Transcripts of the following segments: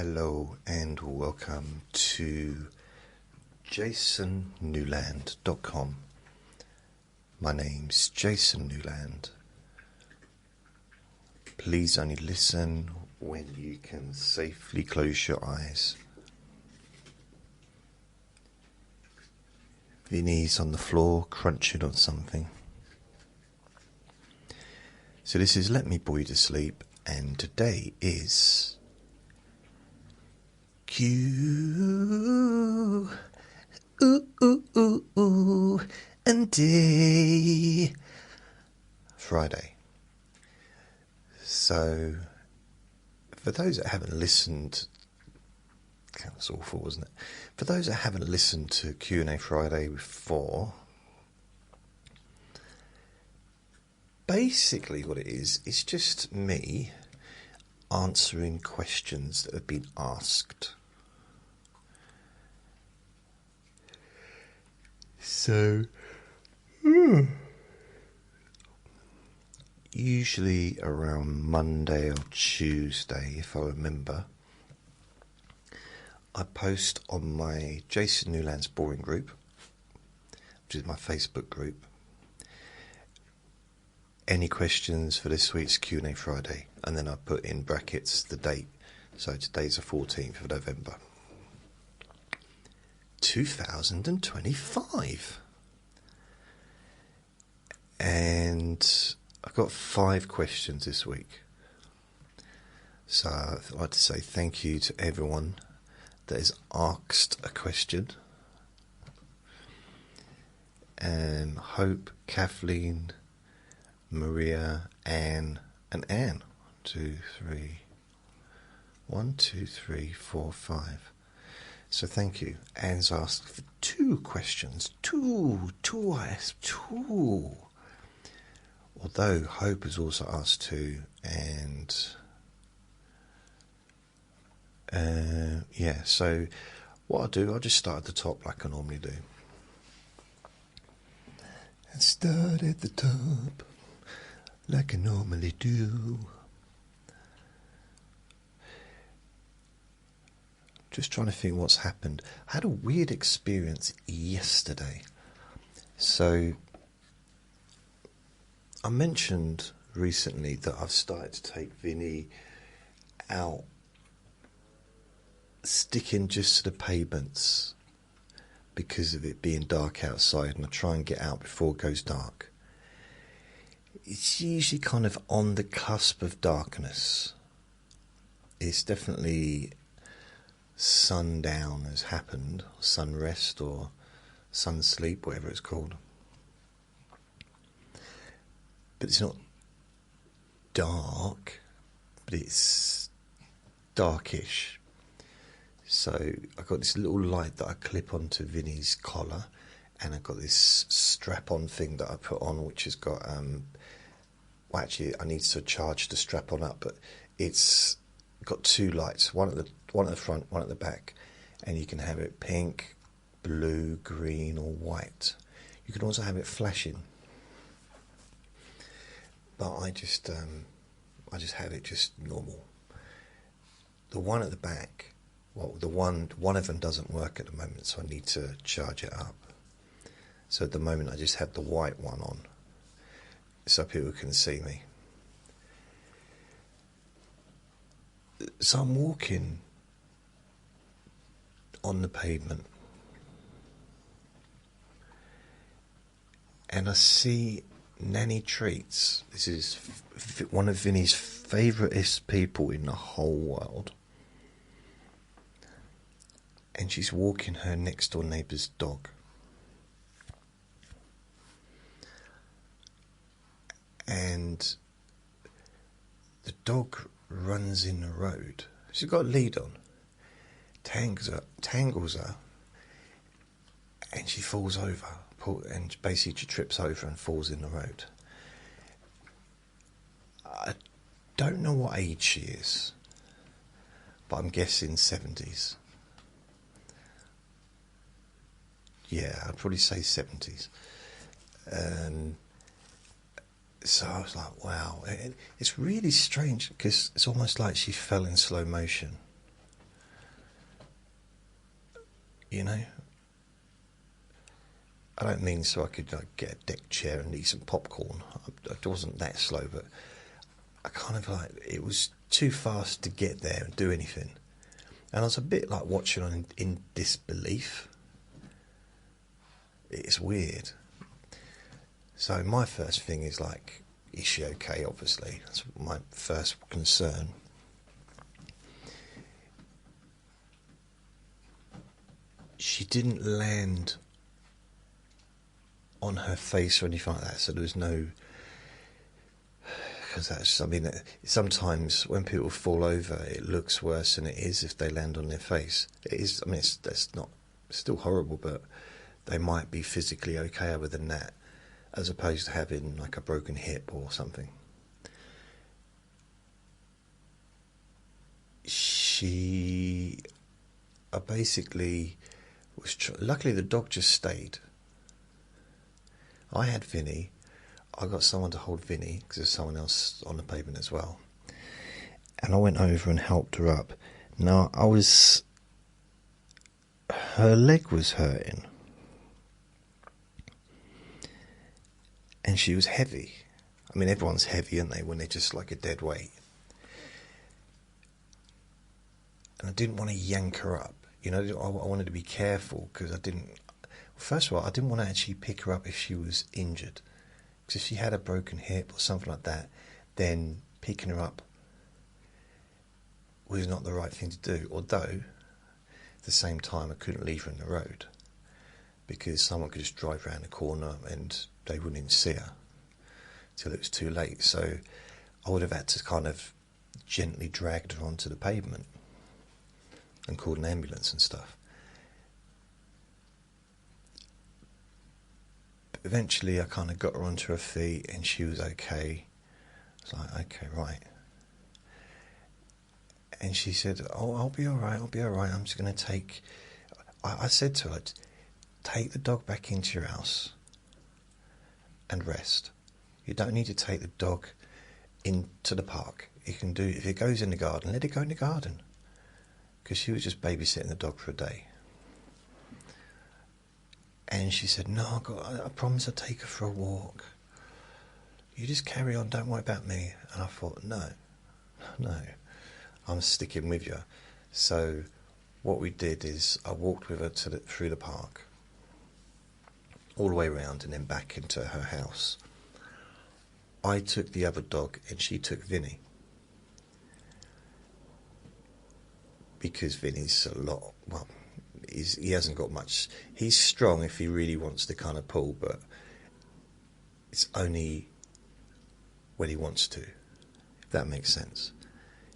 Hello and welcome to jasonnewland.com. My name's Jason Newland. Please only listen when you can safely close your eyes. Vinnie's on the floor crunching on something. So this is Let Me Bore You to Sleep, and today is Q and day Friday. So for those that haven't listened, that was awful, wasn't it? For those that haven't listened to Q&A Friday before, basically what it is, it's just me answering questions that have been asked. So, usually around Monday or Tuesday, if I remember, I post on my Jason Newland's Boring group, which is my Facebook group, any questions for this week's Q&A Friday, and then I put in brackets the date. So today's the 14th of November 2025, and I've got 5 questions this week. So I'd like to say thank you to everyone that has asked a question. Hope, Kathleen, Maria, Anne, and Anne. 1, 2, 3, 4, 5. So thank you. Anne's asked for 2 questions. Two. I asked 2. Although Hope has also asked 2, and yeah. So what I'll do, I'll just start at the top like I normally do. And start at the top like I normally do. Just trying to think what's happened. I had a weird experience yesterday. So I mentioned recently that I've started to take Vinnie out, sticking just to the pavements because of it being dark outside, and I try and get out before it goes dark. It's usually kind of on the cusp of darkness. It's definitely sundown has happened, sunrest or sun sleep, whatever it's called. But it's not dark, but it's darkish. So I've got this little light that I clip onto Vinnie's collar, and I've got this strap-on thing that I put on, which has got well, actually I need to charge the strap-on up, but it's got 2 lights, one at the front, one at the back, and you can have it pink, blue, green, or white. You can also have it flashing, but I just have it just normal. The one at the back, well, one of them doesn't work at the moment, so I need to charge it up. So at the moment I just have the white one on, so people can see me. So I'm walking on the pavement, and I see Nanny Treats. This is one of Vinnie's favouriteest people in the whole world, and she's walking her next door neighbour's dog. And the dog runs in the road. She's got a lead on, tangles her, and she falls over, and basically she trips over and falls in the road. I don't know what age she is, but I'm guessing 70s. Yeah, I'd probably say 70s. So I was like, wow. It's really strange because it's almost like she fell in slow motion. you know. I don't mean so I could like, get a deck chair and eat some popcorn. I wasn't that slow, but I kind of like, it was too fast to get there and do anything. And I was a bit like watching on in disbelief. It's weird. So my first thing is like, is she okay? Obviously, that's my first concern. She didn't land on her face or anything like that, so there was no. Because that's, I mean, sometimes when people fall over, it looks worse than it is if they land on their face. It is. I mean, that's not. It's still horrible, but they might be physically okay other than that, as opposed to having like a broken hip or something. I basically was. Luckily, the dog just stayed. I had Vinnie. I got someone to hold Vinnie because there's someone else on the pavement as well. And I went over and helped her up. Now, her leg was hurting. And she was heavy. I mean, everyone's heavy, aren't they, when they're just like a dead weight. And I didn't want to yank her up. You know, I wanted to be careful because I didn't. First of all, I didn't want to actually pick her up if she was injured. Because if she had a broken hip or something like that, then picking her up was not the right thing to do. Although, at the same time, I couldn't leave her in the road because someone could just drive around the corner and they wouldn't even see her till it was too late. So I would have had to kind of gently drag her onto the pavement and called an ambulance and stuff. But eventually I kind of got her onto her feet and she was okay. I was like, okay, right. And she said, oh, I'll be all right, I'm just going to take... I said to her, take the dog back into your house and rest. You don't need to take the dog into the park. You can do, if it goes in the garden, let it go in the garden. Because she was just babysitting the dog for a day. And she said, no, I promise I'll take her for a walk. You just carry on, don't worry about me. And I thought, no, I'm sticking with you. So what we did is I walked with her through the park, all the way around and then back into her house. I took the other dog and she took Vinnie. Because Vinnie's a lot, well, he hasn't got much. He's strong if he really wants to kind of pull, but it's only when he wants to, if that makes sense.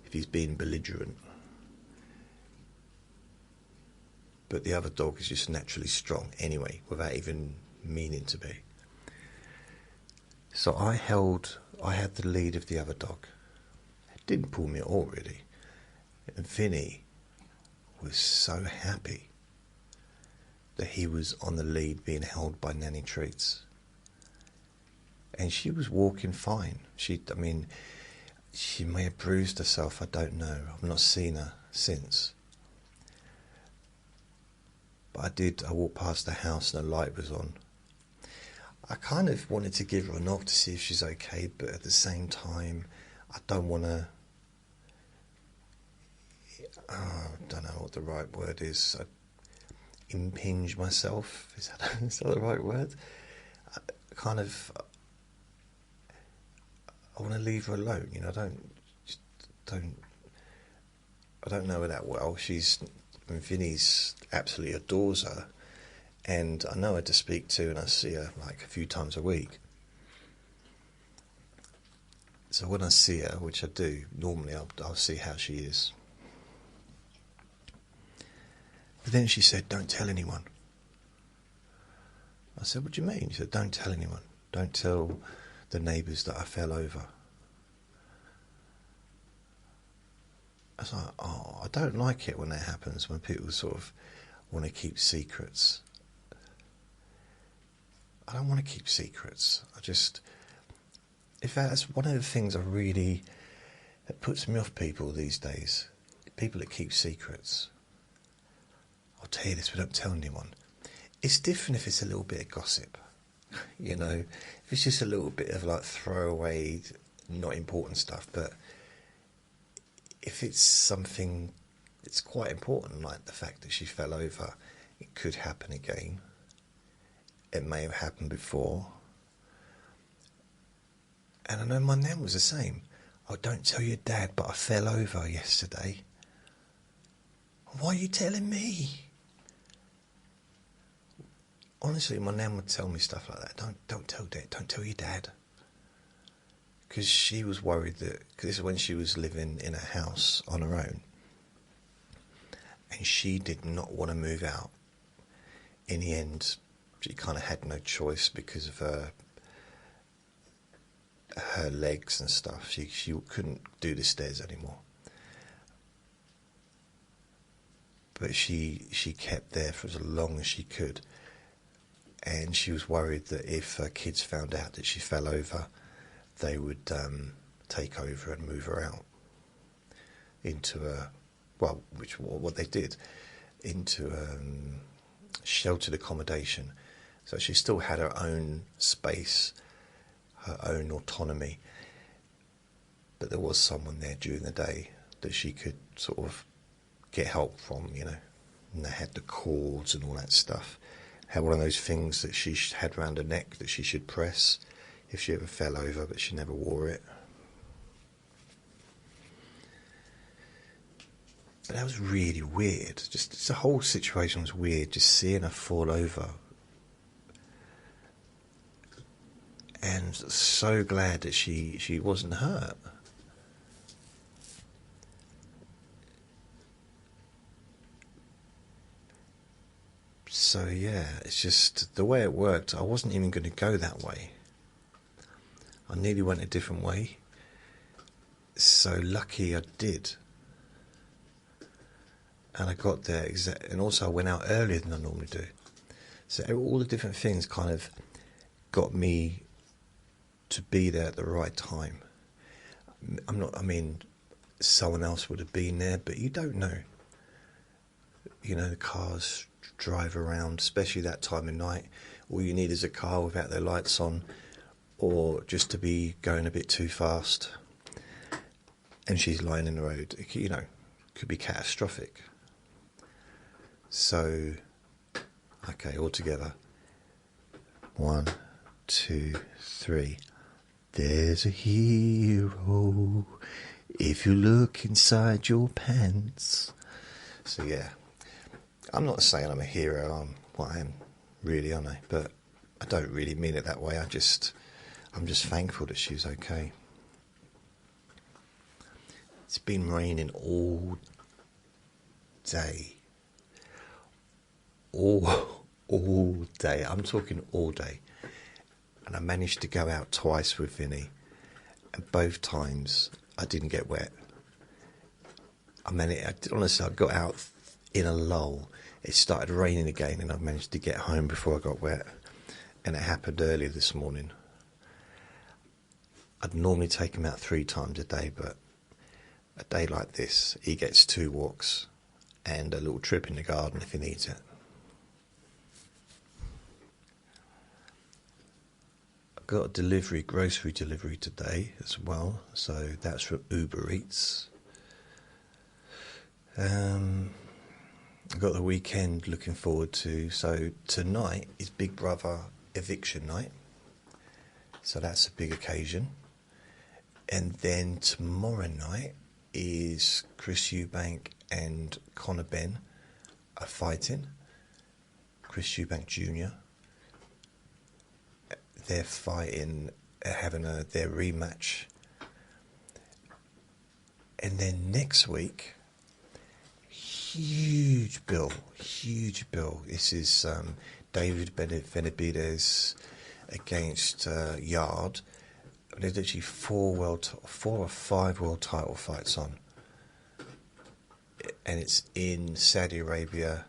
If he's being belligerent. But the other dog is just naturally strong anyway, without even meaning to be. So I had the lead of the other dog. It didn't pull me at all, really. And Vinnie was so happy that he was on the lead being held by Nanny Treats. And she was walking fine. She may have bruised herself, I don't know. I've not seen her since. But I walked past the house and the light was on. I kind of wanted to give her a knock to see if she's okay, but at the same time, I don't want to... I don't know what the right word is. Impinge myself. Is that the right word? I want to leave her alone. You know, I don't know her that well. Vinnie's absolutely adores her, and I know her to speak to, and I see her like a few times a week. So when I see her, which I do normally, I'll see how she is. But then she said, don't tell anyone. I said, what do you mean? She said, don't tell anyone. Don't tell the neighbours that I fell over. I was like, oh, I don't like it when that happens, when people sort of want to keep secrets. I don't want to keep secrets. In fact, that's one of the things that puts me off people these days. People that keep secrets. tell you this, but don't tell anyone. It's different if it's a little bit of gossip, you know, if it's just a little bit of like throwaway, not important stuff. But if it's something that's quite important, like the fact that she fell over, it could happen again. It may have happened before. And I know my nan was the same. Oh, don't tell your dad, but I fell over yesterday. Why are you telling me? Honestly, my nan would tell me stuff like that. Don't tell Dad. Don't tell your dad. Because she was worried that, because this is when she was living in a house on her own, and she did not want to move out. In the end, she kind of had no choice because of her legs and stuff. She couldn't do the stairs anymore. But she kept there for as long as she could. And she was worried that if her kids found out that she fell over, they would take over and move her out into what they did, into sheltered accommodation. So she still had her own space, her own autonomy, but there was someone there during the day that she could sort of get help from, you know. And they had the cords and all that stuff. Had one of those things that she had around her neck that she should press if she ever fell over, but she never wore it. But that was really weird. Just the whole situation was weird, just seeing her fall over. And so glad that she wasn't hurt. So yeah, it's just the way it worked. I wasn't even going to go that way. I nearly went a different way. So lucky I did. And I got there and also I went out earlier than I normally do. So all the different things kind of got me to be there at the right time. I mean, someone else would have been there, but you don't know. You know, the cars drive around, especially that time of night. All you need is a car without their lights on, or just to be going a bit too fast. And she's lying in the road. You know, could be catastrophic. So, okay, all together. 1, 2, 3. There's a hero if you look inside your pants. So yeah, I'm not saying I'm a hero. I am really, aren't I? But I don't really mean it that way. I'm just thankful that she's okay. It's been raining all day. All day. I'm talking all day. And I managed to go out twice with Vinnie, and both times I didn't get wet. Honestly, I got out in a lull. It started raining again, and I managed to get home before I got wet. And it happened earlier this morning. I'd normally take him out 3 times a day, but a day like this, he gets 2 walks and a little trip in the garden if he needs it. Got a grocery delivery today as well, so that's from Uber Eats. I've got the weekend looking forward to. So tonight is Big Brother eviction night, so that's a big occasion. And then tomorrow night is Chris Eubank and Conor Benn are fighting. Chris Eubank Jr. They're fighting, having their rematch. And then next week, huge bill. This is David Benavidez against Yard. There's literally 4 or 5 world title fights on. And it's in Saudi Arabia.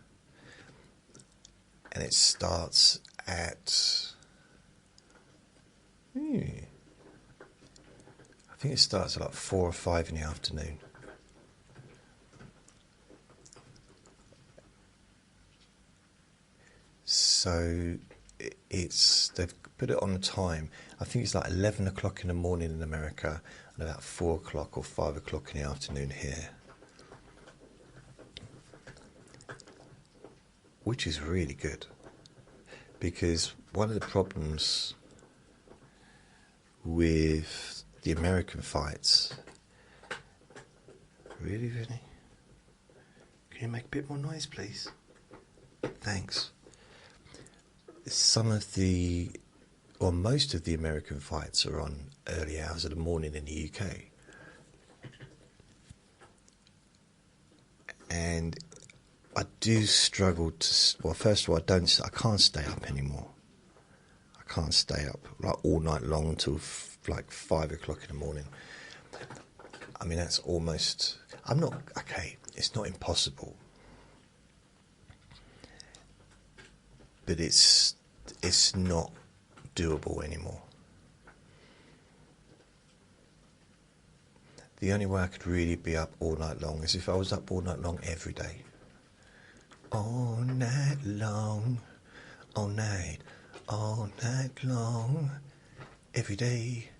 And it starts at... I think it starts at like 4 or 5 in the afternoon. So they've put it on a time. I think it's like 11 o'clock in the morning in America and about 4 o'clock or 5 o'clock in the afternoon here. Which is really good. Because one of the problems with the American fights... Really, Vinnie? Can you make a bit more noise, please? Thanks. Some of the, or most of the American fights are on early hours of the morning in the UK. And I do struggle to, well, first of all, I can't stay up anymore. I can't stay up like all night long until like 5 o'clock in the morning. I mean, that's almost, it's not impossible. But it's not doable anymore. The only way I could really be up all night long is if I was up all night long every day. All night long, all night long, every day.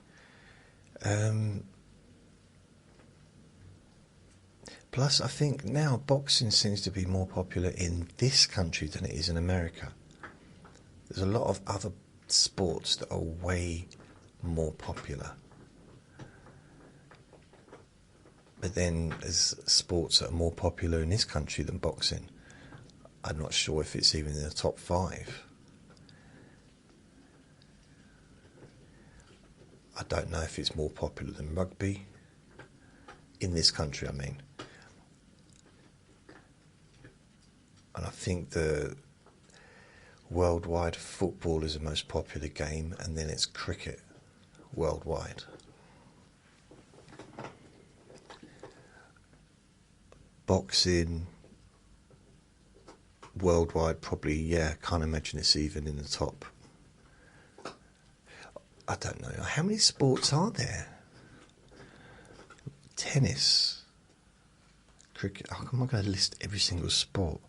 Plus, I think now boxing seems to be more popular in this country than it is in America. There's a lot of other sports that are way more popular. But then there's sports that are more popular in this country than boxing. I'm not sure if it's even in the top 5. I don't know if it's more popular than rugby. In this country, I mean. And I think the worldwide football is the most popular game, and then it's cricket worldwide. Boxing worldwide, probably, yeah, can't imagine it's even in the top. I don't know. How many sports are there? Tennis, cricket. How am I going to list every single sport?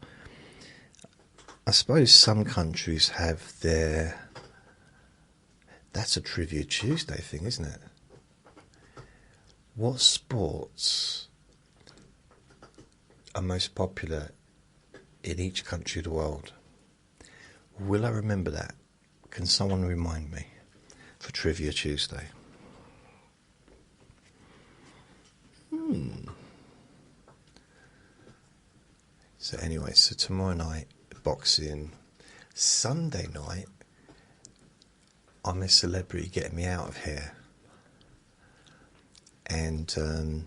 I suppose some countries have their... That's a Trivia Tuesday thing, isn't it? What sports are most popular in each country of the world? Will I remember that? Can someone remind me for Trivia Tuesday? So anyway, so tomorrow night, boxing. Sunday night, I'm a celebrity getting me out of here. And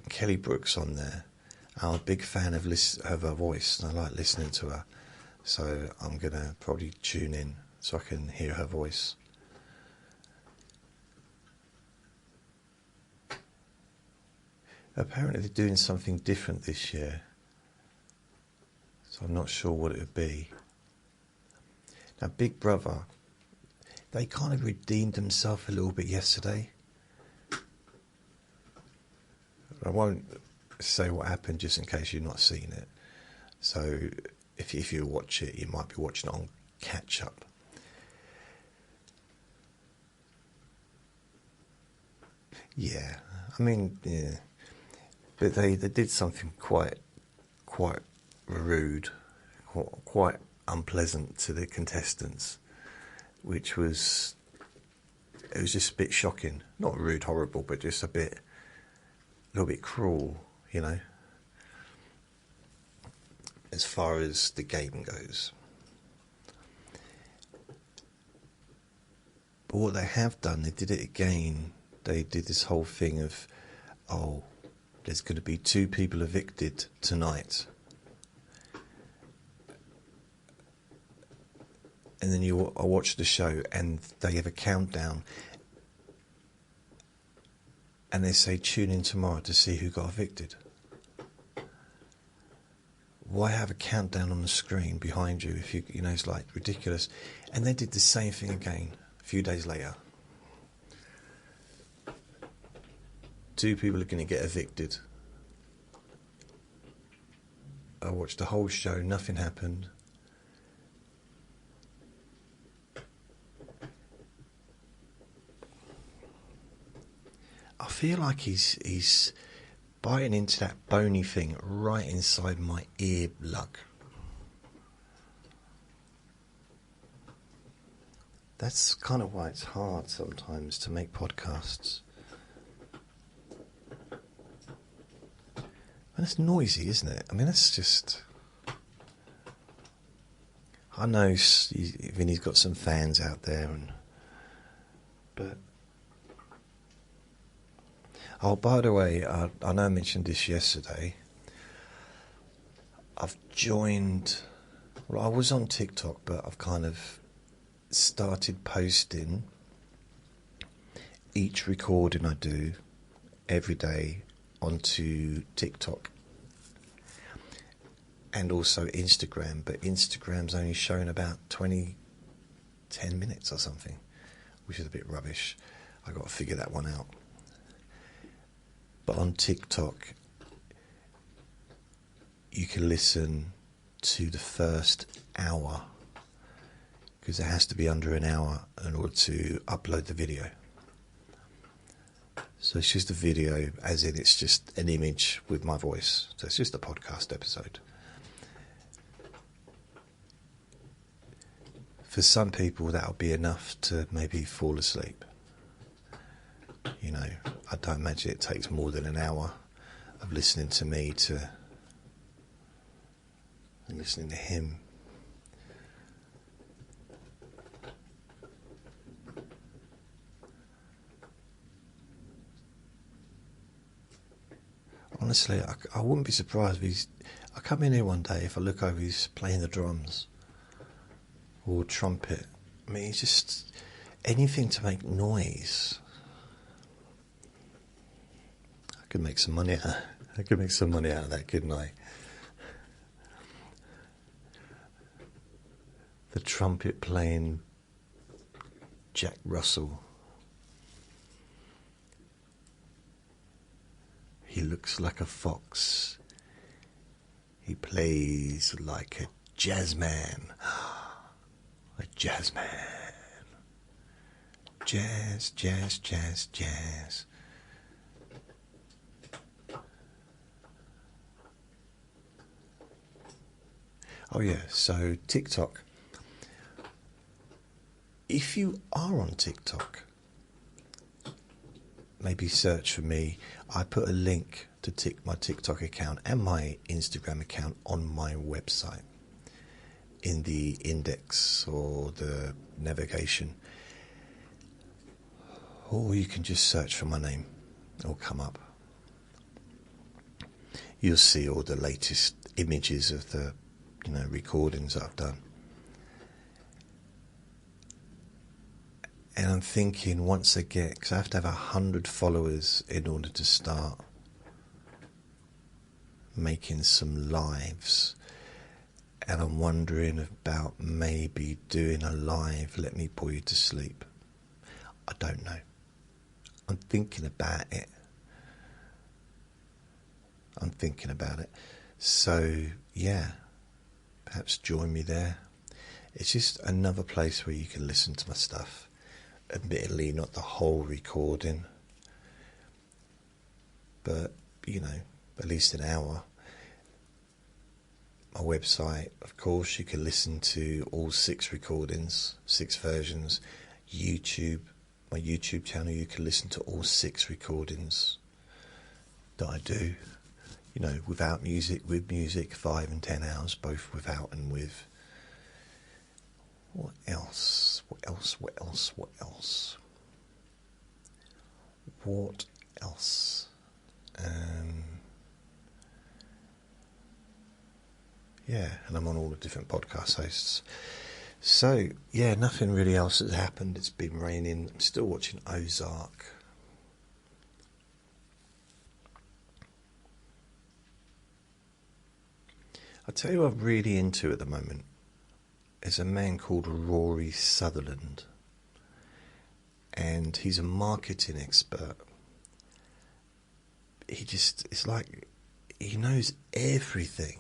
Kelly Brook's on there. I'm a big fan of her voice, and I like listening to her. So I'm going to probably tune in so I can hear her voice. Apparently they're doing something different this year, so I'm not sure what it would be. Now, Big Brother, they kind of redeemed themselves a little bit yesterday. I won't say what happened just in case you've not seen it. So if you watch it, you might be watching it on catch up. Yeah, I mean, yeah. But they did something quite rude, quite unpleasant to the contestants, which was, it was just a bit shocking. Not rude, horrible, but just a little bit cruel, you know, as far as the game goes. But what they have done, they did it again. They did this whole thing of, oh, there's going to be 2 people evicted tonight. And then I watch the show and they have a countdown. And they say, tune in tomorrow to see who got evicted. Why have a countdown on the screen behind you if you know, it's like ridiculous. And they did the same thing again a few days later. 2 people are going to get evicted. I watched the whole show, nothing happened. I feel like he's biting into that bony thing right inside my ear lug. That's kind of why it's hard sometimes to make podcasts. And it's noisy, isn't it? I mean, it's just... I know Vinny's got some fans out there, but... Oh, by the way, I know I mentioned this yesterday. I've joined... Well, I was on TikTok, but I've kind of started posting each recording I do every day onto TikTok and also Instagram, but Instagram's only shown about 10 minutes or something, which is a bit rubbish. I've got to figure that one out. But on TikTok you can listen to the first hour, because it has to be under an hour in order to upload the video. So it's just a video, as in it's just an image with my voice. So it's just a podcast episode. For some people that'll be enough to maybe fall asleep. You know, I don't imagine it takes more than an hour of listening to me and listening to him. Honestly, I wouldn't be surprised if I come in here one day, if I look over, he's playing the drums or trumpet. I mean, he's just anything to make noise. I could make some money out. I could make some money out of that, couldn't I? The trumpet playing Jack Russell. He looks like a fox. He plays like a jazzman. A jazzman. Jazz, jazz, jazz, jazz. Oh yeah, so TikTok. If you are on TikTok, maybe search for me. I put a link to my TikTok account and my Instagram account on my website in the index or the navigation. Or you can just search for my name. It'll come up. You'll see all the latest images of the recordings that I've done. And I'm thinking once I get, because I have to have 100 followers in order to start making some lives. And I'm wondering about maybe doing a live, let me bore you to sleep. I don't know. I'm thinking about it. So, yeah, perhaps join me there. It's just another place where you can listen to my stuff. Admittedly, not the whole recording, but, at least an hour. My website, of course, you can listen to all 6 recordings, 6 versions. YouTube, my YouTube channel, you can listen to all 6 recordings that I do. Without music, with music, 5 and 10 hours, both without and with. What else? Yeah, and I'm on all the different podcast hosts. So, yeah, nothing really else has happened. It's been raining. I'm still watching Ozark. I'll tell you what I'm really into at the moment. There's a man called Rory Sutherland, and he's a marketing expert. It's like he knows everything.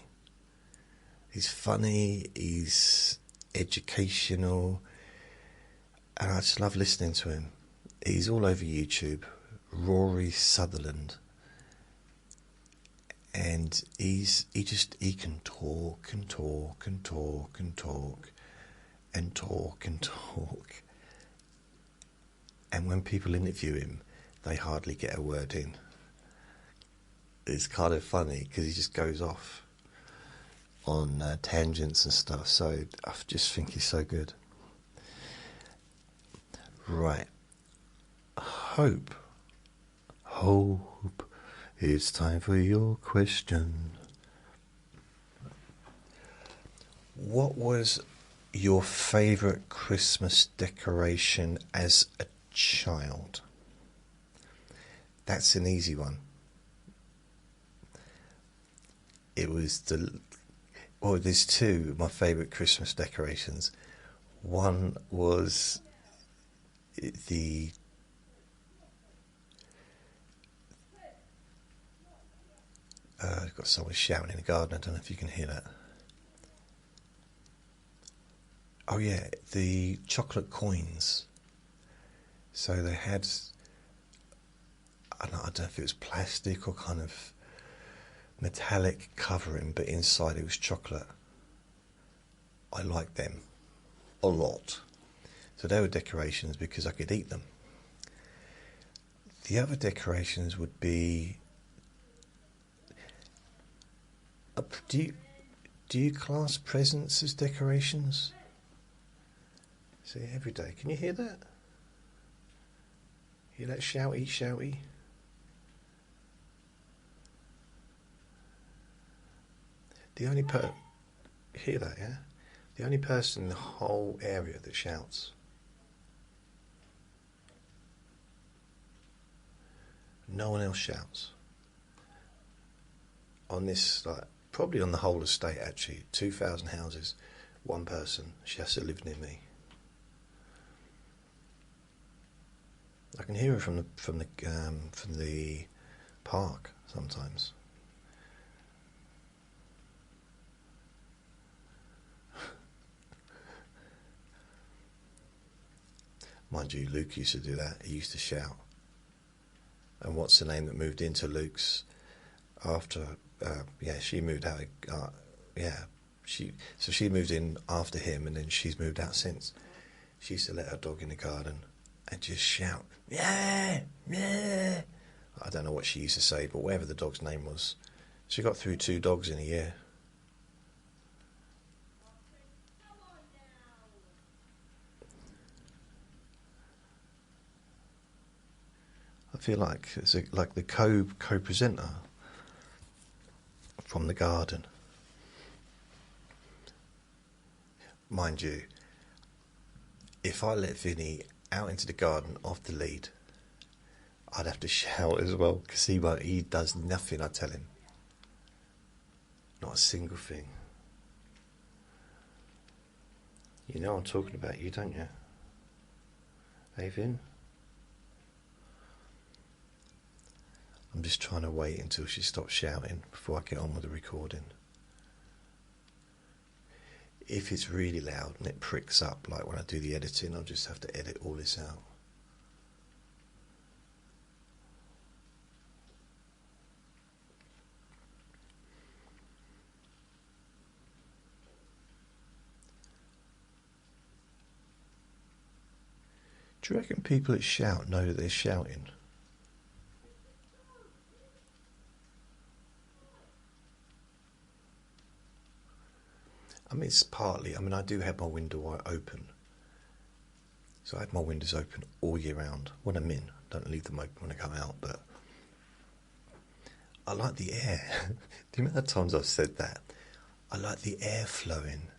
He's funny, he's educational, and I just love listening to him. He's all over YouTube, Rory Sutherland, and he can talk and talk and talk and talk and talk and talk, and when people interview him, they hardly get a word in. It's kind of funny because he just goes off on tangents and stuff, so I just think he's so good. Right. Hope, it's time for your question. What was your favourite Christmas decoration as a child? That's an easy one. It was there's two of my favourite Christmas decorations. One was I've got someone shouting in the garden. I don't know if you can hear that. Oh yeah, the chocolate coins. So they had, I don't know if it was plastic or kind of metallic covering, but inside it was chocolate. I liked them a lot. So they were decorations because I could eat them. The other decorations would be, do you class presents as decorations? See, every day. Can you hear that? Hear that shouty, shouty? The only hear that, yeah? The only person in the whole area that shouts. No one else shouts. On this, like, probably on the whole estate, actually, 2,000 houses, one person. She has to live near me. I can hear her from the park sometimes. Mind you, Luke used to do that. He used to shout. And what's the name that moved into Luke's after? She moved out. She moved in after him, and then she's moved out since. She used to let her dog in the garden and just shout, yeah, yeah. I don't know what she used to say, but whatever the dog's name was, she got through 2 dogs in a year. I feel like it's like the co-presenter from the garden. Mind you, if I let Vinnie out into the garden off the lead, I'd have to shout as well, because he does nothing I tell him. Not a single thing. You know I'm talking about you, don't you? Hey, Vin? I'm just trying to wait until she stops shouting before I get on with the recording. If it's really loud and it pricks up, like when I do the editing, I'll just have to edit all this out. Do you reckon people that shout know that they're shouting? I mean, it's partly, I do have my window open. So I have my windows open all year round. When I'm in, I don't leave them open when I come out, but I like the air. Do you know how many times I've said that? I like the air flowing.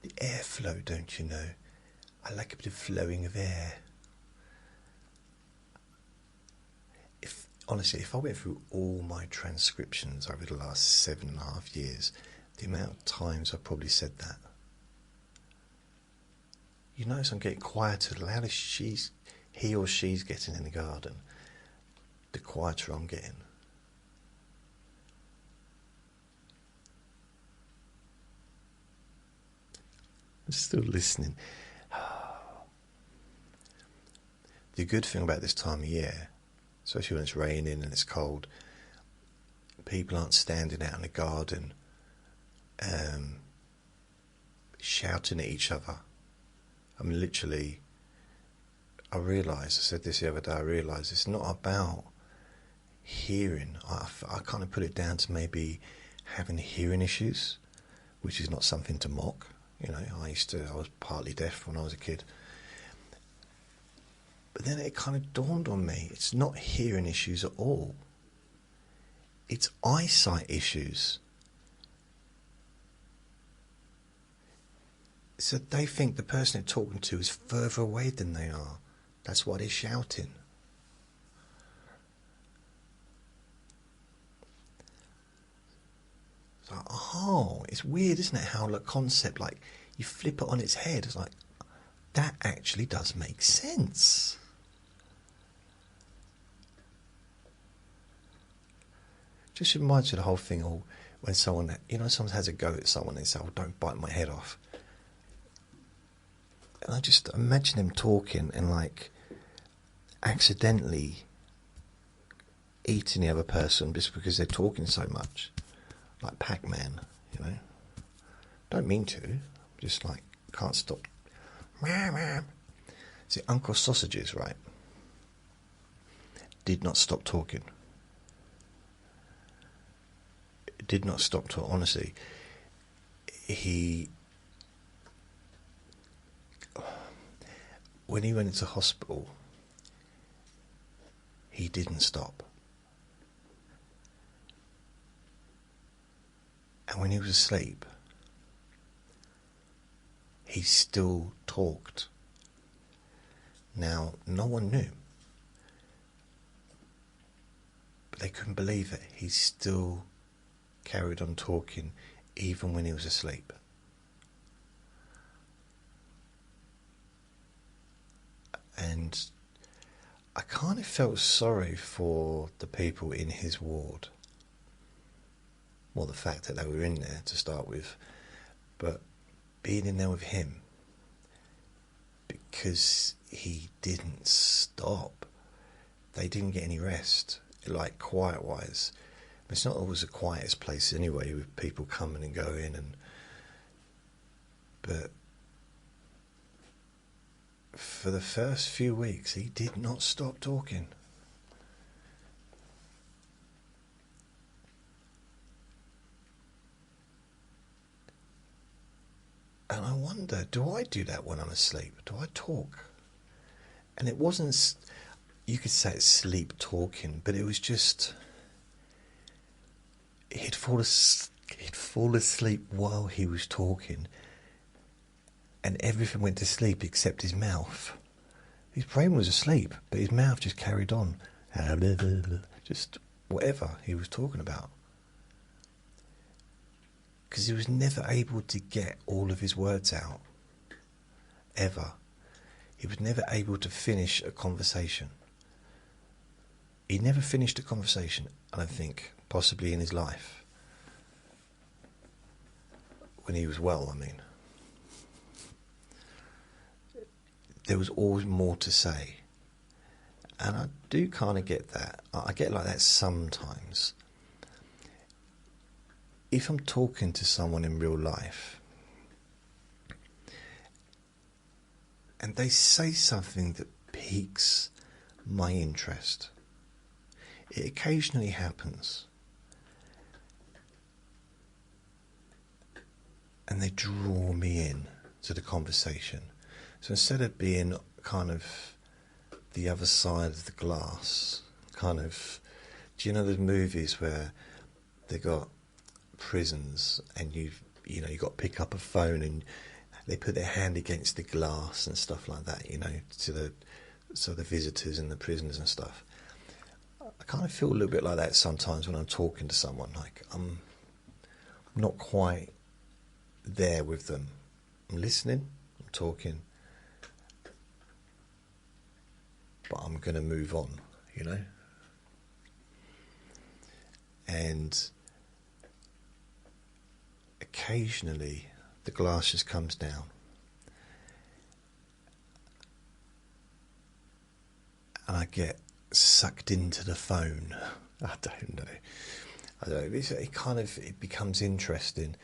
The airflow, don't you know? I like a bit of flowing of air. Honestly, if I went through all my transcriptions over the last 7.5 years, the amount of times I've probably said that. You notice I'm getting quieter. The louder he or she's getting in the garden, the quieter I'm getting. still listening. The good thing about this time of year, especially when it's raining and it's cold, people aren't standing out in the garden shouting at each other. I mean, literally, I said this the other day, I realised it's not about hearing. I kind of put it down to maybe having hearing issues, which is not something to mock. You know, I was partly deaf when I was a kid. But then it kind of dawned on me, it's not hearing issues at all. It's eyesight issues. So they think the person they're talking to is further away than they are. That's why they're shouting. It's like, oh, it's weird, isn't it? How the concept, like, you flip it on its head. It's like, that actually does make sense. Just reminds you of the whole thing, or when someone has a go at someone, they say, oh, don't bite my head off. And I just imagine them talking and, like, accidentally eating the other person just because they're talking so much. Like Pac-Man, you know. Don't mean to, just, like, can't stop. See, Uncle Sausages, right, did not stop talking. Did not stop talking, honestly. When he went into hospital, he didn't stop. And when he was asleep, he still talked. Now, no one knew, but they couldn't believe it. He still carried on talking even when he was asleep. And I kind of felt sorry for the people in his ward. Well, the fact that they were in there to start with, but being in there with him, because he didn't stop. They didn't get any rest, like quiet-wise. It's not always the quietest place anyway, with people coming and going, but for the first few weeks, he did not stop talking. And I wonder, do I do that when I'm asleep? Do I talk? And it wasn't, you could say it's sleep talking, but it was just, he'd fall asleep while he was talking, and everything went to sleep except his mouth. His brain was asleep, but his mouth just carried on. Just whatever he was talking about. Because he was never able to get all of his words out. Ever. He was never able to finish a conversation. He never finished a conversation, I don't think, possibly in his life. When he was well, I mean. There was always more to say. And I do kind of get that. I get like that sometimes. If I'm talking to someone in real life and they say something that piques my interest, it occasionally happens, and they draw me in to the conversation. So instead of being kind of the other side of the glass, kind of, do you know the movies where they got prisons and you got to pick up a phone and they put their hand against the glass and stuff like that, to the visitors and the prisoners and stuff. I kind of feel a little bit like that sometimes when I'm talking to someone. Like I'm not quite there with them. I'm listening, I'm talking, but I'm going to move on, And occasionally the glass just comes down and I get sucked into the phone. I don't know. It becomes interesting,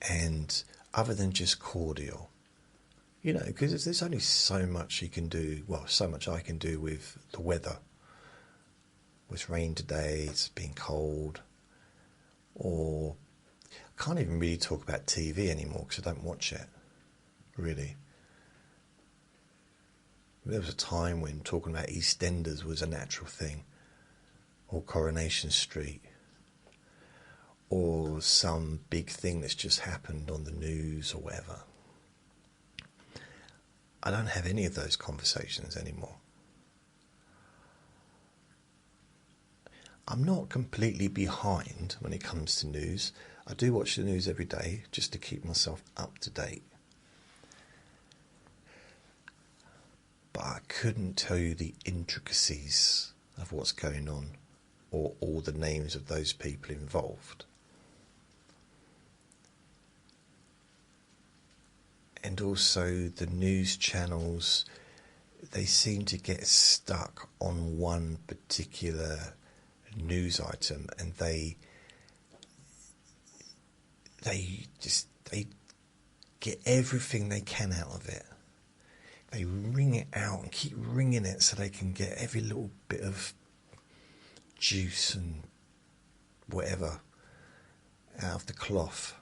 and other than just cordial, because there's only so much you can do. Well, so much I can do with the weather. It's rain today. It's been cold, or I can't even really talk about TV anymore because I don't watch it. Really, there was a time when talking about EastEnders was a natural thing, or Coronation Street, or some big thing that's just happened on the news or whatever. I don't have any of those conversations anymore. I'm not completely behind when it comes to news. I do watch the news every day just to keep myself up to date. But I couldn't tell you the intricacies of what's going on or all the names of those people involved. And also the news channels, they seem to get stuck on one particular news item, and they get everything they can out of it. They wring it out and keep wringing it so they can get every little bit of juice and whatever out of the cloth.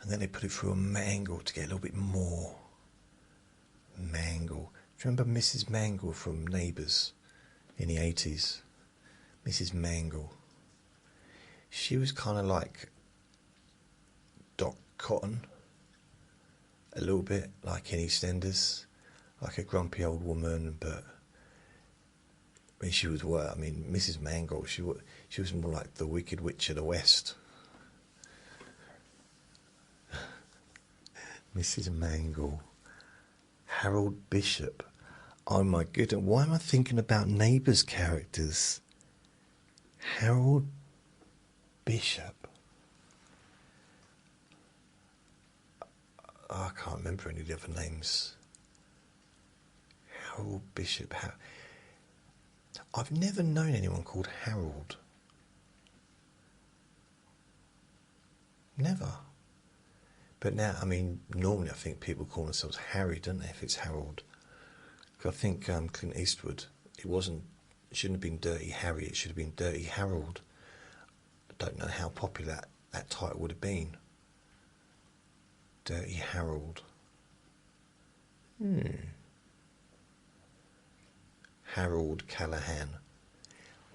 And then they put it through a mangle to get a little bit more mangle. Do you remember Mrs. Mangle from Neighbours in the 80s? Mrs. Mangle. She was kind of like Doc Cotton, a little bit like in EastEnders, like a grumpy old woman, but when she was Mrs. Mangle, she was more like the Wicked Witch of the West. Mrs. Mangle. Harold Bishop. Oh my goodness, why am I thinking about Neighbours characters? Harold Bishop. I can't remember any of the other names. Harold Bishop. I've never known anyone called Harold. Never. But now, normally I think people call themselves Harry, don't they, if it's Harold? Because I think Clint Eastwood, it shouldn't have been Dirty Harry, it should have been Dirty Harold. I don't know how popular that title would have been. Dirty Harold. Harold Callahan.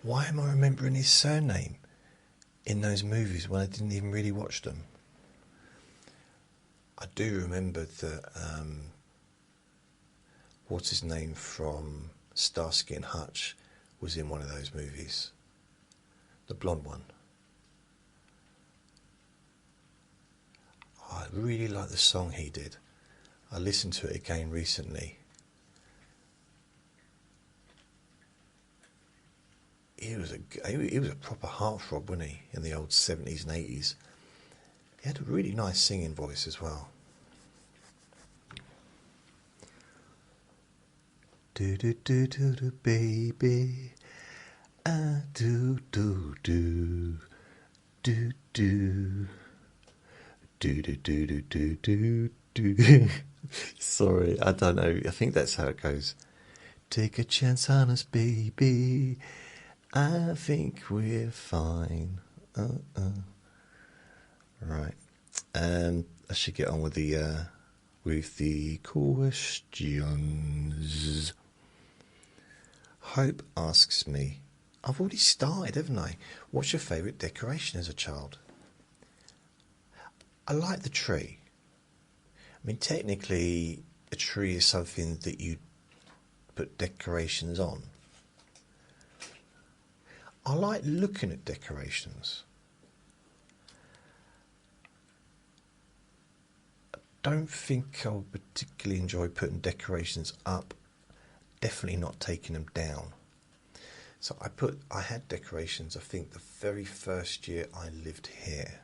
Why am I remembering his surname in those movies when I didn't even really watch them? I do remember that, what's his name from Starsky and Hutch was in one of those movies. The blonde one. I really like the song he did. I listened to it again recently. He was a proper heartthrob, wasn't he, in the old 70s and 80s. He had a really nice singing voice as well. Do do do do do baby, I do do do do do do do do do do do. Sorry, I don't know. I think that's how it goes. Take a chance on us, baby. I think we're fine. Right. I should get on with the questions. Hope asks me, I've already started, haven't I? What's your favourite decoration as a child? I like the tree. Technically, a tree is something that you put decorations on. I like looking at decorations. I don't think I would particularly enjoy putting decorations up. Definitely not taking them down. So I had decorations, I think, the very first year I lived here.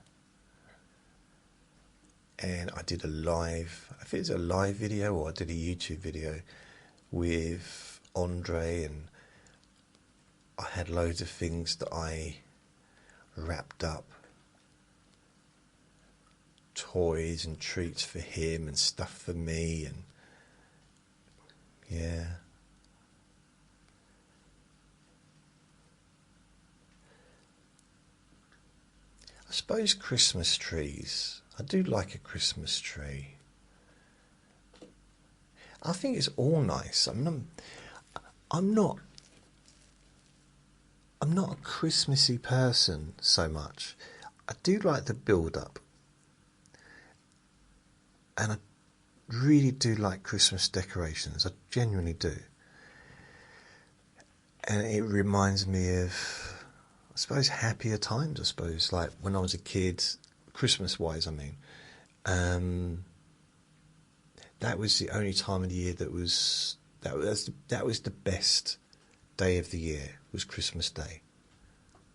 And I did I think it was a live video, or I did a YouTube video Andre, and I had loads of things that I wrapped up, toys and treats for him and stuff for me, and yeah. I suppose Christmas trees. I do like a Christmas tree. I think it's all nice. I'm not a Christmassy person so much. I do like the build-up, and I really do like Christmas decorations. I genuinely do. And it reminds me of, I suppose, happier times, I suppose, like when I was a kid, Christmas-wise, I mean. That was the only time of the year that was the best day of the year, was Christmas Day.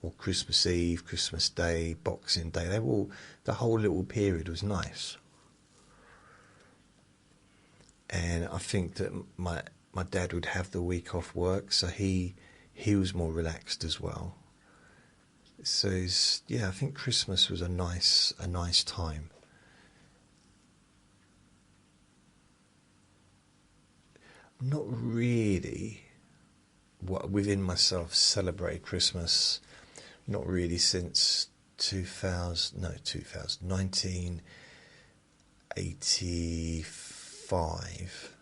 Or Christmas Eve, Christmas Day, Boxing Day. The whole little period was nice. And I think that my dad would have the week off work, so he was more relaxed as well. So I think Christmas was a nice time. Not really within myself celebrate Christmas, not really since 1985.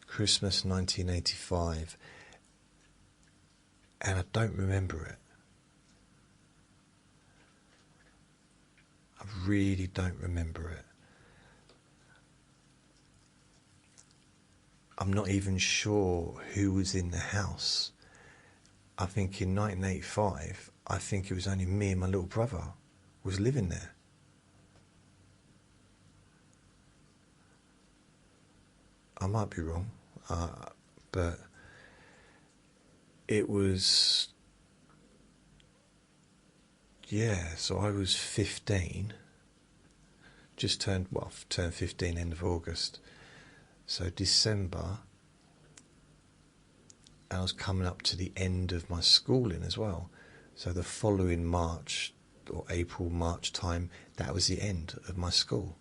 Christmas 1985, and I don't remember it. I really don't remember it. I'm not even sure who was in the house. I think in 1985, I think it was only me and my little brother was living there. I might be wrong, but it was, so I was 15, turned 15 end of August. So December, and I was coming up to the end of my schooling as well. So the following March, or April, March time, that was the end of my school.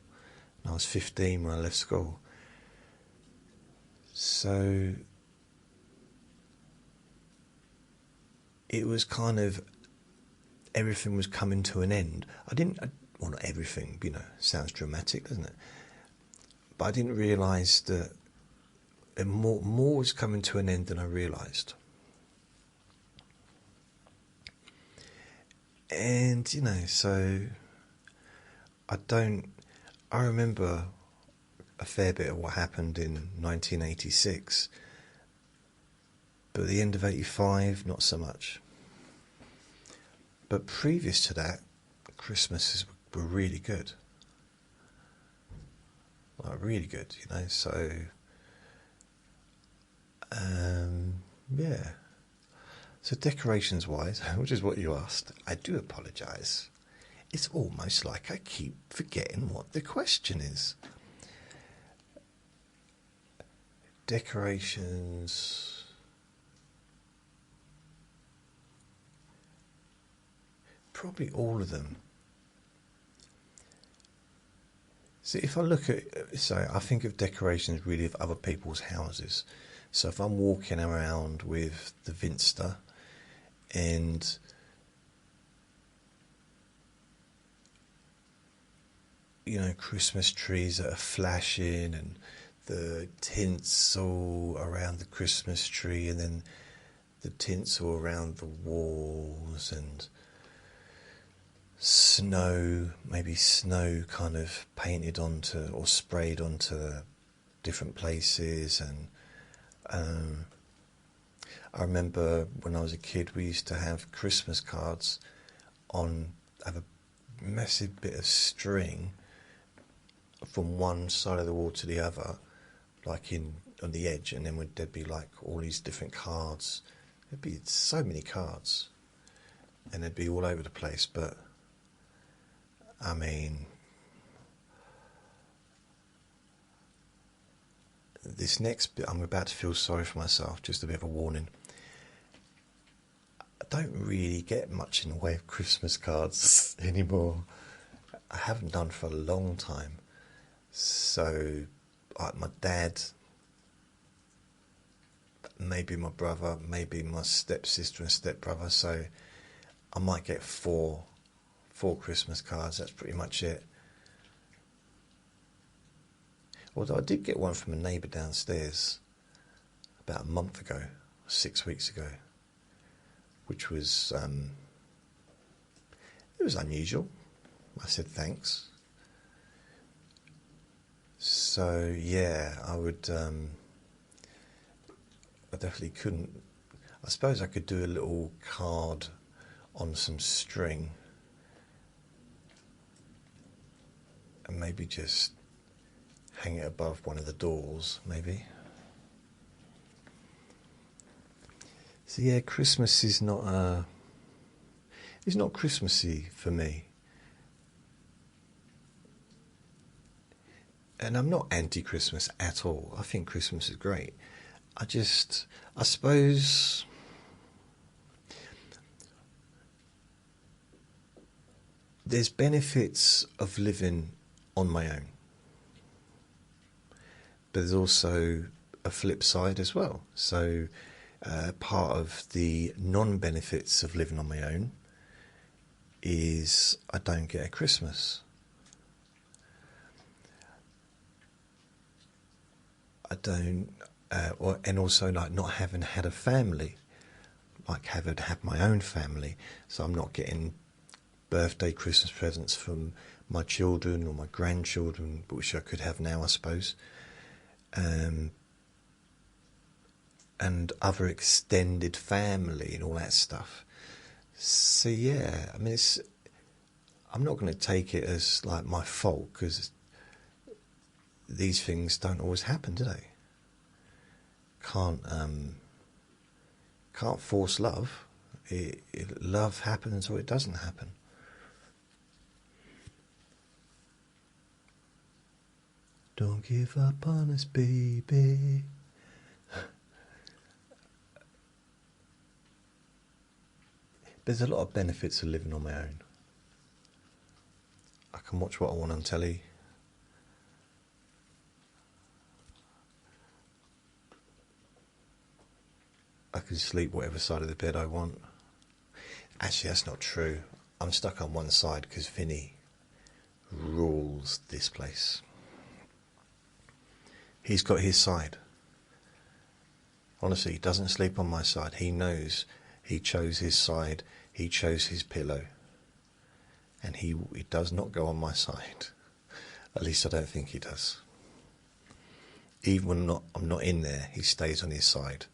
And I was 15 when I left school. So it was kind of, everything was coming to an end. Well, not everything, sounds dramatic, doesn't it? But I didn't realise that more was coming to an end than I realised. And, so I remember a fair bit of what happened in 1986, but at the end of 85, not so much. But previous to that, Christmases were really good. Like, really good, so so decorations wise, which is what you asked, I do apologise. It's almost like I keep forgetting what the question is. Decorations, probably all of them. So if I look at, I think of decorations really of other people's houses. So if I'm walking around with the Vinster and Christmas trees that are flashing and the tinsel around the Christmas tree, and then the tinsel around the walls, and maybe snow kind of painted onto or sprayed onto different places. And I remember when I was a kid, we used to have Christmas cards have a massive bit of string from one side of the wall to the other, like on the edge, and then there'd be like all these different cards. There'd be so many cards, and they'd be all over the place. But I mean, this next bit, I'm about to feel sorry for myself, just a bit of a warning. I don't really get much in the way of Christmas cards anymore. I haven't done for a long time. So, like my dad, maybe my brother, maybe my stepsister and stepbrother. So, I might get four Christmas cards. That's pretty much it. Although I did get one from a neighbour downstairs about a month ago, 6 weeks ago, which was it was unusual. I said thanks. So yeah, I definitely couldn't. I suppose I could do a little card on some string and maybe just hang it above one of the doors, maybe. So yeah, Christmas is not it's not Christmassy for me. And I'm not anti-Christmas at all. I think Christmas is great. I suppose there's benefits of living on my own. But there's also a flip side as well. So part of the non-benefits of living on my own is I don't get a Christmas. I don't, and also like not having had a family, like having had my own family, so I'm not getting birthday, Christmas presents from my children or my grandchildren, which I could have now, I suppose, and other extended family and all that stuff. So yeah, I mean, I'm not going to take it as like my fault, because these things don't always happen, do they? Can't force love. Love happens or it doesn't happen. Don't give up on us, baby. There's a lot of benefits of living on my own. I can watch what I want on telly. I can sleep whatever side of the bed I want. Actually, that's not true. I'm stuck on one side because Vinnie rules this place. He's got his side. Honestly, he doesn't sleep on my side. He knows he chose his side. He chose his pillow. And he does not go on my side. At least I don't think he does. Even when I'm not in there, he stays on his side.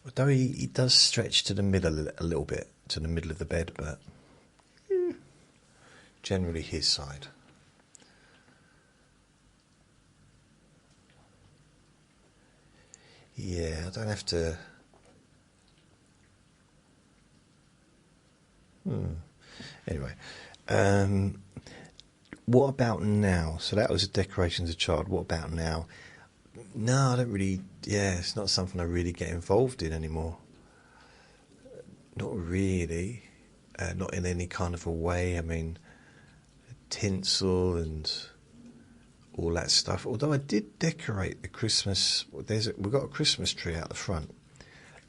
Although he does stretch to the middle a little bit, to the middle of the bed, but generally his side. Yeah, I don't have to... Anyway, what about now? So that was a decoration as a child. What about now? No, I don't really... Yeah, it's not something I really get involved in anymore. Not really. Not in any kind of a way. I mean, tinsel and all that stuff. Although I did decorate the Christmas... We've got a Christmas tree out the front.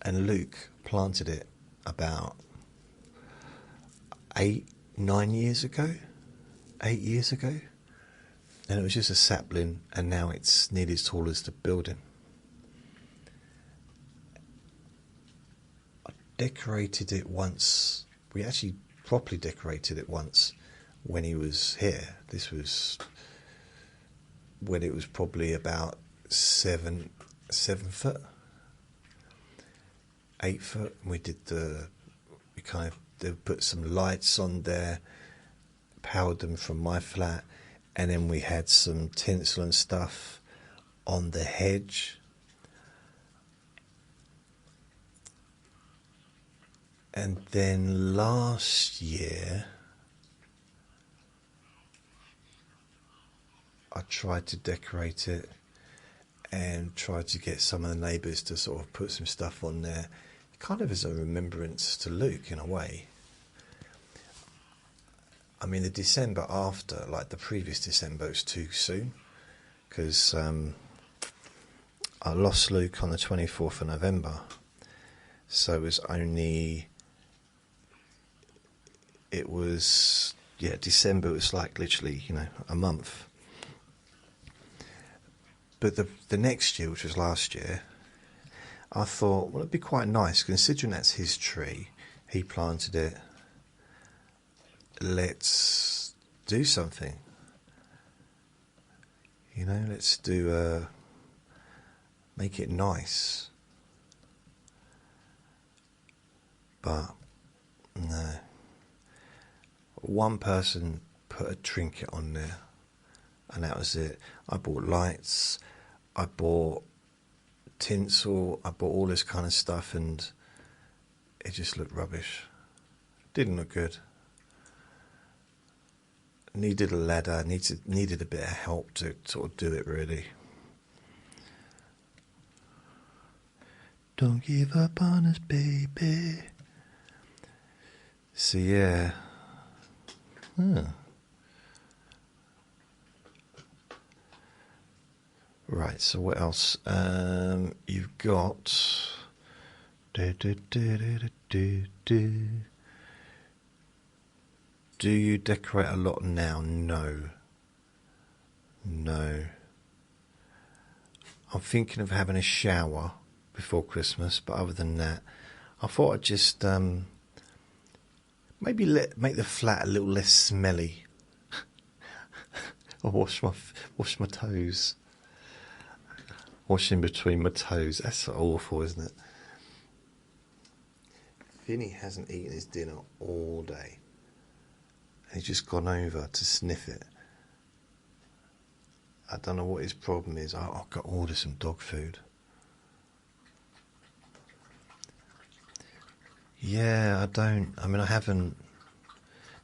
And Luke planted it about 8 years ago. 8 years ago. And it was just a sapling, and now it's nearly as tall as the building. I decorated it once. We actually properly decorated it once when he was here. This was when it was probably about 7 foot, 8 foot. We put some lights on there, powered them from my flat. And then we had some tinsel and stuff on the hedge. And then last year, I tried to decorate it, and tried to get some of the neighbours to sort of put some stuff on there, kind of as a remembrance to Luke in a way. I mean, the December after, like the previous December, was too soon, because I lost Luke on the 24th of November, so December was like literally, a month. But the next year, which was last year, I thought, well, it'd be quite nice, considering that's his tree, he planted it, let's do something. Let's make it nice. But, no. One person put a trinket on there, and that was it. I bought lights, I bought tinsel, I bought all this kind of stuff, and it just looked rubbish. Didn't look good. Needed a ladder, needed a bit of help to sort of do it, really. Don't give up on us, baby. So, yeah. Right, so what else? You've got... Do you decorate a lot now? No. I'm thinking of having a shower before Christmas, but other than that, I thought I'd just maybe make the flat a little less smelly. Or wash my toes. Washing between my toes. That's awful, isn't it? Vinnie hasn't eaten his dinner all day. He's just gone over to sniff it. I don't know what his problem is. I've got to order some dog food. Yeah, I haven't.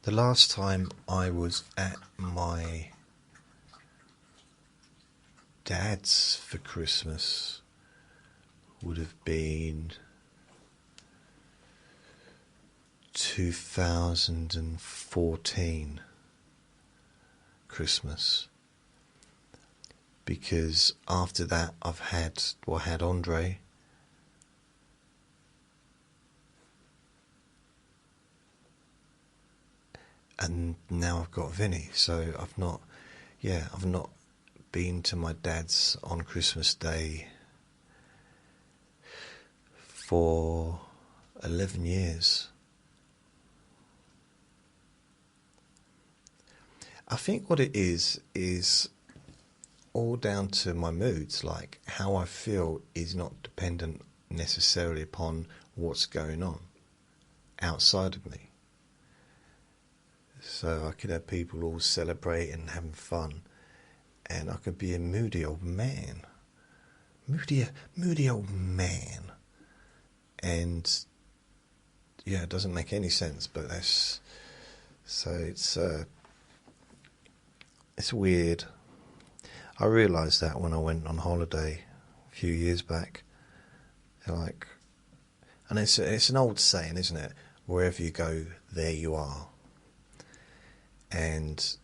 The last time I was at my dad's for Christmas would have been 2014 Christmas, because after that I had Andre, and now I've got Vinnie. So I've not been to my dad's on Christmas Day for 11 years. I think what it is all down to my moods. Like, how I feel is not dependent necessarily upon what's going on outside of me. So I could have people all celebrating and having fun, and I could be a moody old man. Moody old man. And yeah, it doesn't make any sense, but that's... So it's weird. I realised that when I went on holiday a few years back. And it's an old saying, isn't it? Wherever you go, there you are. And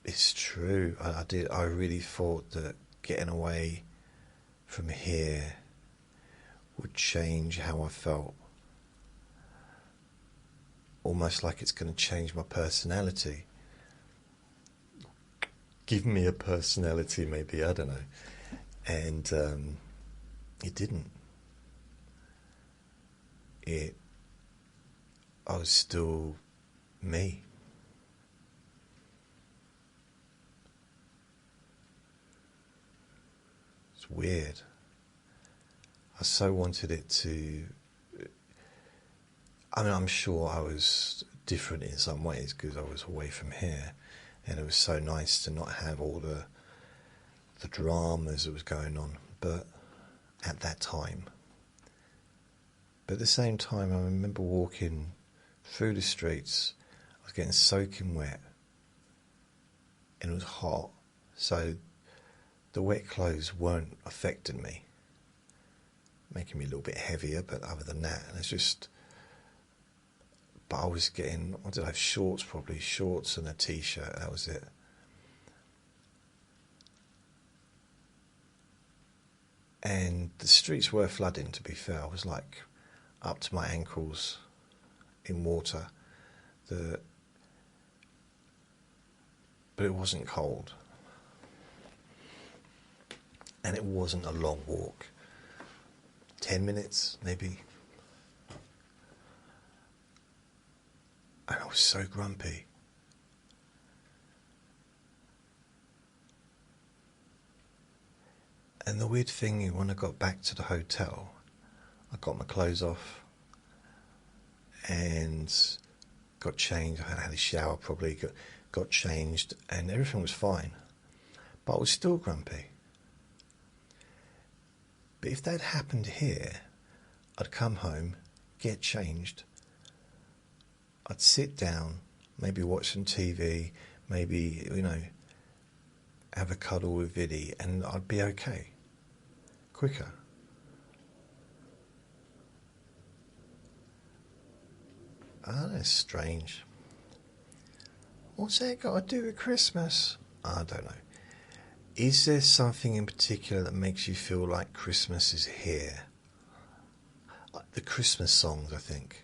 it's true. I really thought that getting away from here would change how I felt. Almost like it's going to change my personality. Give me a personality, maybe, I don't know. And it didn't. I was still me. It's weird. I so wanted it to... I'm sure I was different in some ways because I was away from here, and it was so nice to not have all the dramas that was going on. But at that time, at the same time, I remember walking through the streets. I was getting soaking wet, and it was hot. So the wet clothes weren't affecting me, making me a little bit heavier, but other than that, and it's just. But I was getting, I did have shorts, probably shorts and a t-shirt. That was it. And the streets were flooding. To be fair, I was like up to my ankles in water. But it wasn't cold, and it wasn't a long walk. 10 minutes, maybe. And I was so grumpy. And the weird thing, when I got back to the hotel, I got my clothes off and got changed. I had a shower, probably got changed, and everything was fine. But I was still grumpy. But if that happened here, I'd come home, get changed, I'd sit down, maybe watch some TV, maybe, have a cuddle with Vinnie, and I'd be okay. Quicker. Ah, that's strange. What's that got to do with Christmas? I don't know. Is there something in particular that makes you feel like Christmas is here? The Christmas songs, I think.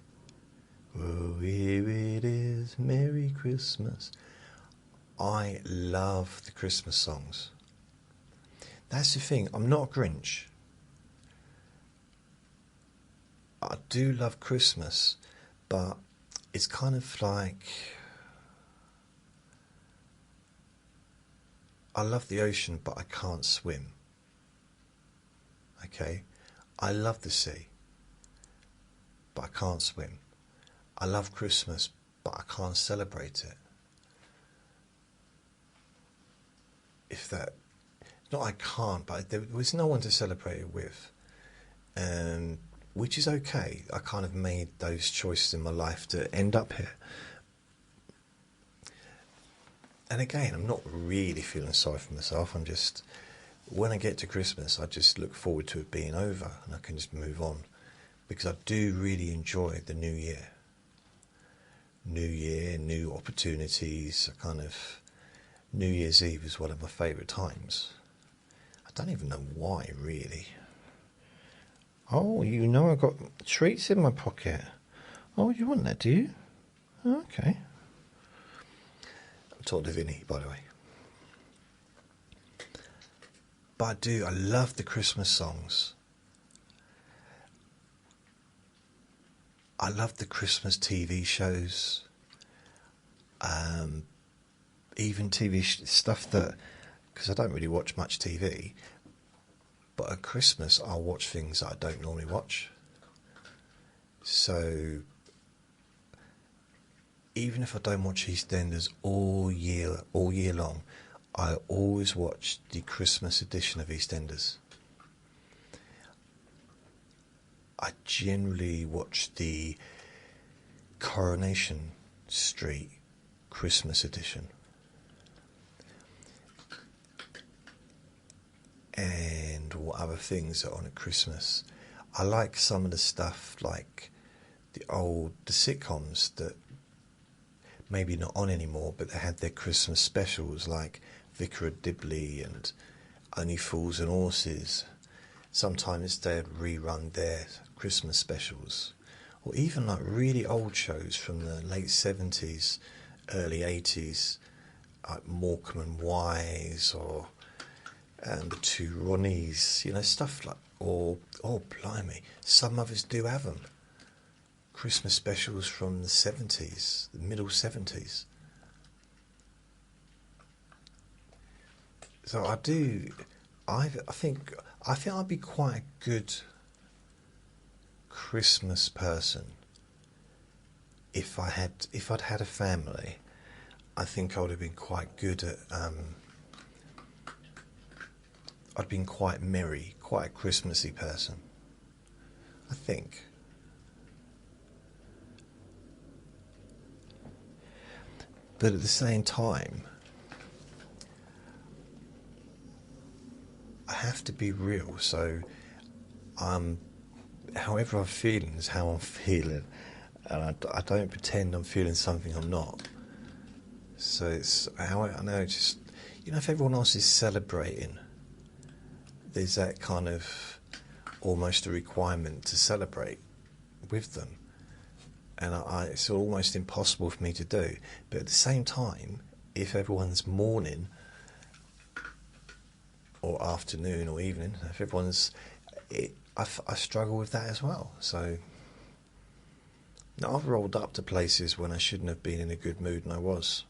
Oh, here it is, Merry Christmas. I love the Christmas songs. That's the thing, I'm not a Grinch. I do love Christmas, but it's kind of like... I love the ocean, but I can't swim. Okay? I love the sea, but I can't swim. I love Christmas, but I can't celebrate it. If that... Not I can't, but there was no one to celebrate it with. Which is okay. I kind of made those choices in my life to end up here. And again, I'm not really feeling sorry for myself. I'm just... When I get to Christmas, I just look forward to it being over and I can just move on. Because I do really enjoy the new year. New year, new opportunities. New Year's Eve is one of my favourite times. I don't even know why, really. Oh, I've got treats in my pocket. Oh, you want that, do you? Okay. I'm talking to Vinnie, by the way. But I love the Christmas songs. I love the Christmas TV shows. Even TV stuff that... Because I don't really watch much TV. But at Christmas, I'll watch things that I don't normally watch. So... Even if I don't watch EastEnders all year long, I always watch the Christmas edition of EastEnders. I generally watch the Coronation Street Christmas edition. And what other things are on at Christmas? I like some of the stuff like the sitcoms that maybe not on anymore, but they had their Christmas specials like Vicar of Dibley and Only Fools and Horses. Sometimes they'd rerun their Christmas specials, or even like really old shows from the late 70s, early 80s, like Morecambe and Wise, or the Two Ronnies, stuff like, or, oh blimey, some others do have them. Christmas specials from the 70s, the middle 70s. So I think I'd be quite a good Christmas person if I'd had a family. I think I would have been quite good at I'd been quite merry, quite a Christmassy person, I think. But at the same time, have to be real. So, however I'm feeling is how I'm feeling, and I don't pretend I'm feeling something I'm not. So it's how I know. It's just, if everyone else is celebrating, there's that kind of almost a requirement to celebrate with them, and it's almost impossible for me to do. But at the same time, if everyone's morning or afternoon or evening, if everyone's, I struggle with that as well. So I've rolled up to places when I shouldn't have been in a good mood, and I was,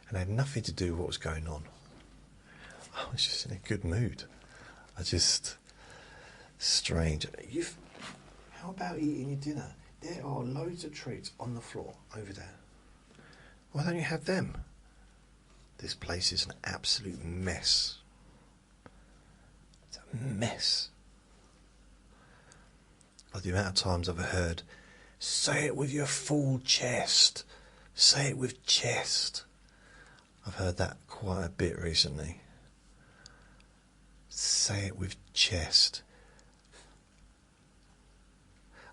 and it had nothing to do with what was going on. I was just in a good mood. Strange. How about eating your dinner? There are loads of treats on the floor over there. Why don't you have them? This place is an absolute mess. It's a mess. Like the amount of times I've heard, say it with your full chest. Say it with chest. I've heard that quite a bit recently. Say it with chest.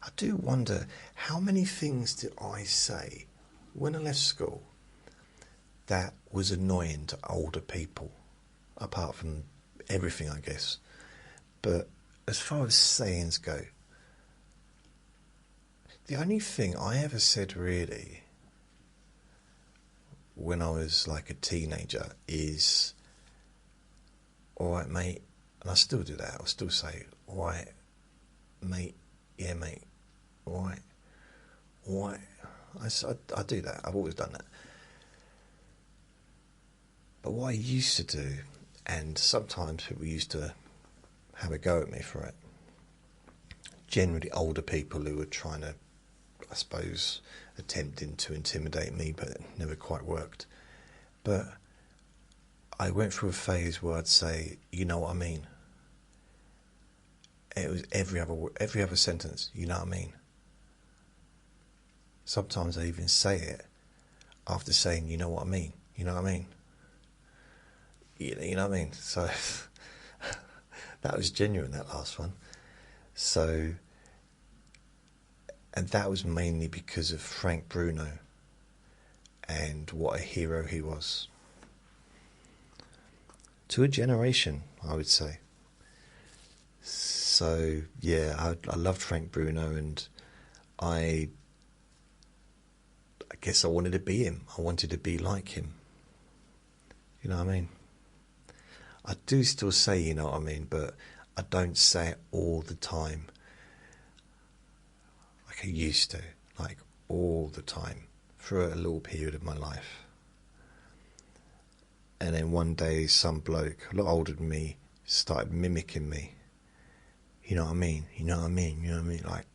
I do wonder how many things did I say when I left school that was annoying to older people, apart from everything, I guess. But as far as sayings go, the only thing I ever said really when I was like a teenager is, all right, mate, and I still do that. I'll still say, all right, mate, yeah, mate, all right. I do that. I've always done that. But what I used to do, and sometimes people used to have a go at me for it, generally older people who were trying to, I suppose, attempting to intimidate me, but it never quite worked. But I went through a phase where I'd say, you know what I mean? It was every other sentence, you know what I mean? Sometimes I even say it after saying, you know what I mean? You know what I mean? You know what I mean? So that was genuine, that last one. So, and that was mainly because of Frank Bruno and what a hero he was. To a generation, I would say. So, yeah, I loved Frank Bruno, and I guess I wanted to be him. I wanted to be like him. You know what I mean? I do still say, you know what I mean, but I don't say it all the time. Like I used to, like all the time, for a little period of my life. And then one day some bloke, a lot older than me, started mimicking me. You know what I mean? You know what I mean? You know what I mean? Like,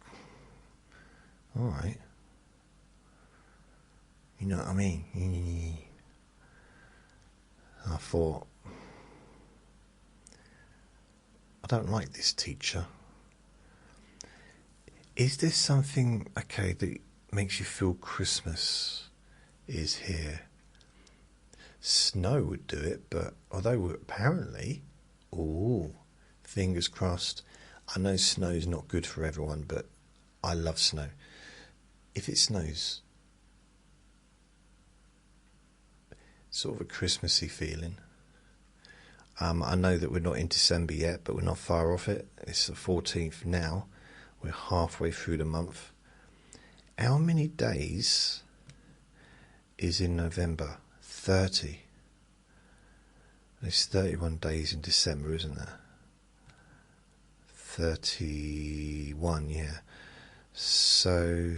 alright. You know what I mean? I thought, I don't like this teacher. Is there something, okay, that makes you feel Christmas is here? Snow would do it, but although apparently, fingers crossed, I know snow's not good for everyone, but I love snow. If it snows, sort of a Christmassy feeling. I know that we're not in December yet, but we're not far off it. It's the 14th now. We're halfway through the month. How many days is in November? 30. There's 31 days in December, isn't there? 31, yeah. So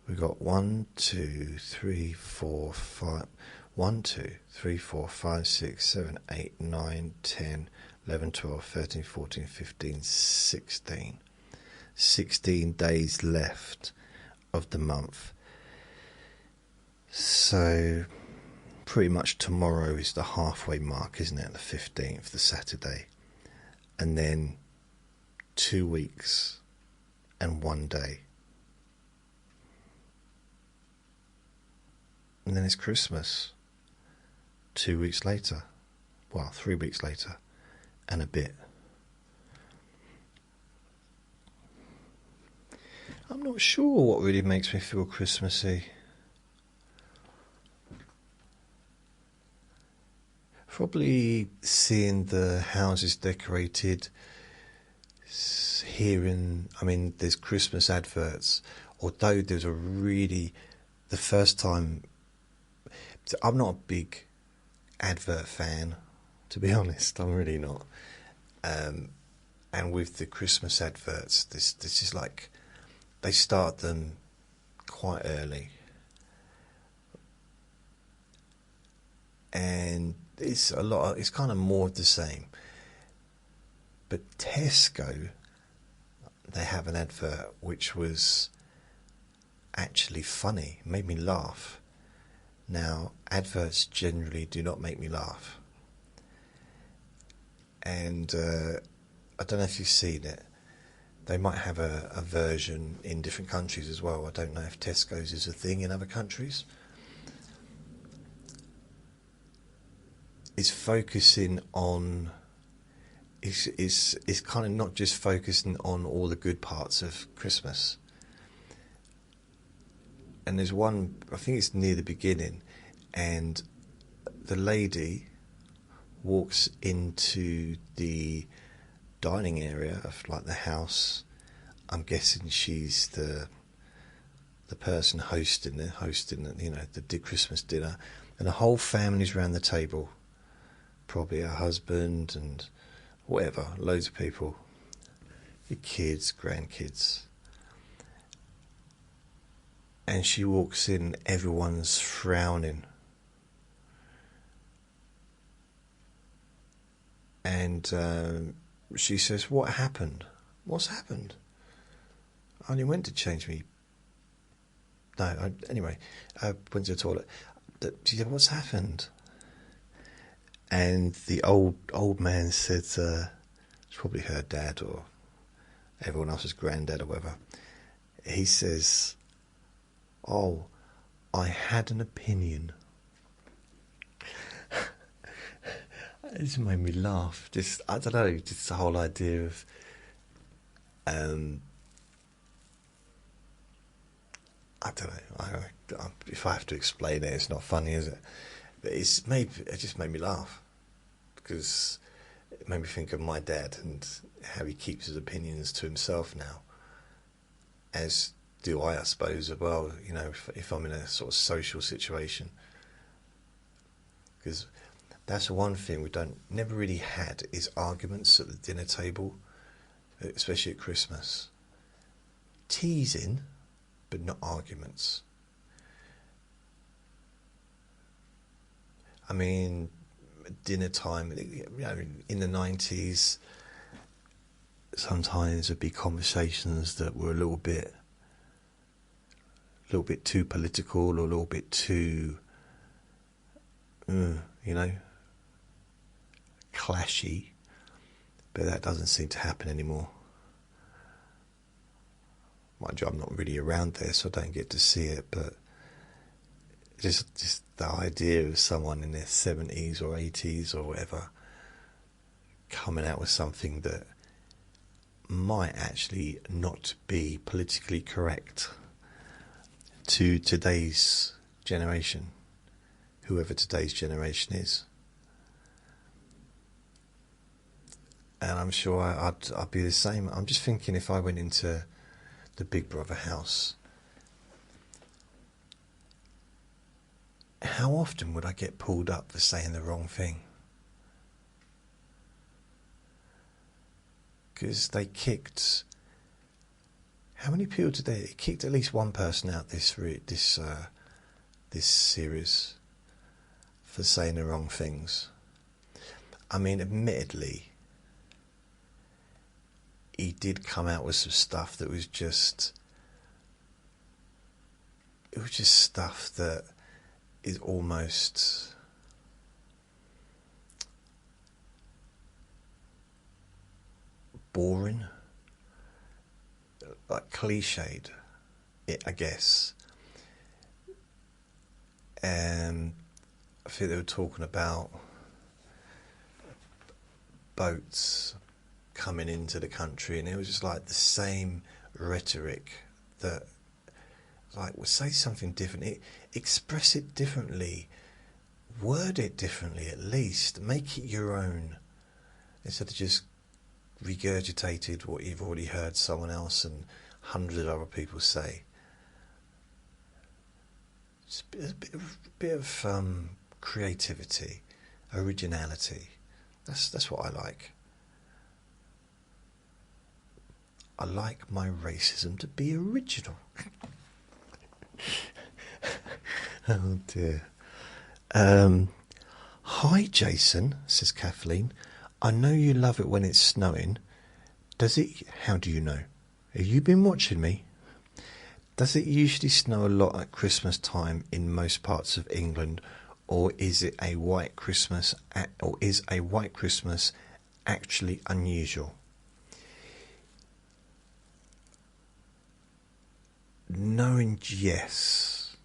we've got 1, 2, 3, 4, 5. 1, 2, 3, 4, 5, 6, 7, 8, 9, 10, 11, 12, 13, 14, 15, 16. 16 days left of the month. So pretty much tomorrow is the halfway mark, isn't it? The 15th, the Saturday. And then 2 weeks and 1 day. And then it's Christmas. 2 weeks later. Well, 3 weeks later. and a bit. I'm not sure what really makes me feel Christmassy. Probably seeing the houses decorated, hearing, I mean, there's Christmas adverts, although the first time, I'm not a big advert fan, to be honest, I'm really not. And with the Christmas adverts, this is like, they start them quite early. And it's kind of more of the same. But Tesco, they have an advert which was actually funny, made me laugh. Now, adverts generally do not make me laugh. And I don't know if you've seen it. They might have a version in different countries as well. I don't know if Tesco's is a thing in other countries. It's focusing on... It's kind of not just focusing on all the good parts of Christmas. And there's one, I think it's near the beginning, and the lady walks into the dining area of like the house. I'm guessing she's the person hosting the Christmas dinner, and the whole family's around the table. Probably her husband and whatever, loads of people, the kids, grandkids. And she walks in, everyone's frowning. And she says, "What happened? What's happened? I only went to change me." Anyway, I went to the toilet. She said, "What's happened?" And the old man said, it's probably her dad or everyone else's granddad or whatever. He says, "Oh, I had an opinion." It just made me laugh. I don't know, just the whole idea of I don't know. If I have to explain it, it's not funny, is it? But it just made me laugh, because it made me think of my dad and how he keeps his opinions to himself now. As do I suppose, as well, if I'm in a sort of social situation. Because that's one thing we never really had, is arguments at the dinner table, especially at Christmas. Teasing, but not arguments. I mean, dinner time, in the 90s, sometimes there'd be conversations that were a little bit too political, or a little bit too, clashy. But that doesn't seem to happen anymore. Mind you, I'm not really around there, so I don't get to see it, but just the idea of someone in their 70s or 80s or whatever coming out with something that might actually not be politically correct to today's generation, whoever today's generation is. And I'm sure I'd be the same. I'm just thinking, if I went into the Big Brother house, how often would I get pulled up for saying the wrong thing? Because they kicked... How many people did they kicked? At least one person out this series for saying the wrong things. I mean, admittedly, he did come out with some stuff that was just... It was just stuff that is almost... boring. Like cliched, I guess. I think they were talking about boats coming into the country, and it was just like the same rhetoric that, like, well, say something different, express it differently, word it differently, at least make it your own, instead of just regurgitated what you've already heard someone else and hundreds of other people say. It's a bit of creativity, originality. That's what I like. I like my racism to be original. Oh dear. Hi Jason, says Kathleen. I know you love it when it's snowing. Does it? How do you know? Have you been watching me? Does it usually snow a lot at Christmas time in most parts of England, or is it a white Christmas? Or is a white Christmas actually unusual? No and yes.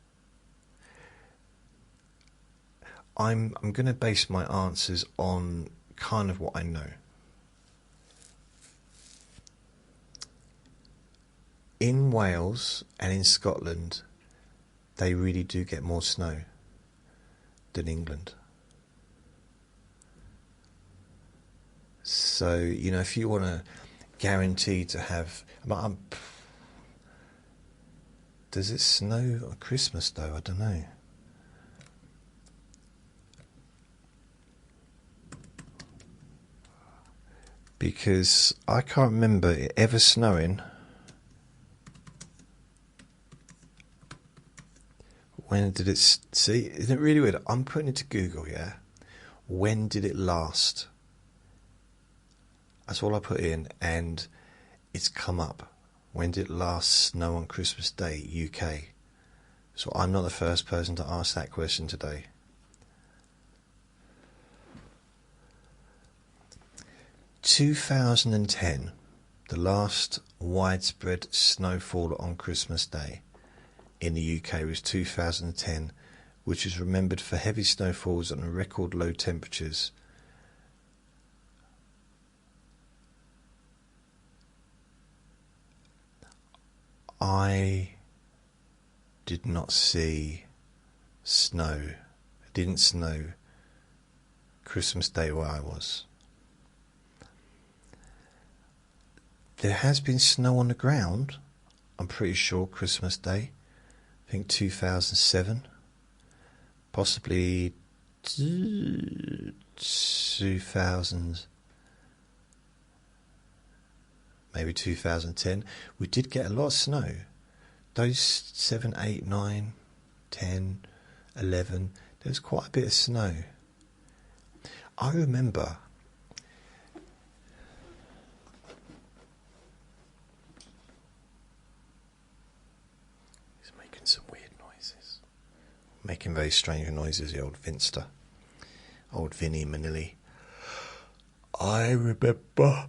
I'm going to base my answers on kind of what I know. In Wales and in Scotland, they really do get more snow than England. So, you know, if you want to guarantee to have... does it snow on Christmas though? I don't know. Because I can't remember it ever snowing. When did it... See, isn't it really weird? I'm putting it to Google, yeah? When did it last? That's all I put in, and it's come up. When did it last snow on Christmas Day, UK? So I'm not the first person to ask that question today. (2010), the last widespread snowfall on Christmas Day in the UK was 2010, which is remembered for heavy snowfalls and record low temperatures. I did not see snow. It didn't snow Christmas Day where I was. There has been snow on the ground, I'm pretty sure, Christmas Day. I think 2007, possibly 2000, maybe 2010. We did get a lot of snow. Those 7, 8, 9, 10, 11, there was quite a bit of snow. I remember some weird noises. Making very strange noises, the old Vinster. Old Vinnie Manilli. I remember...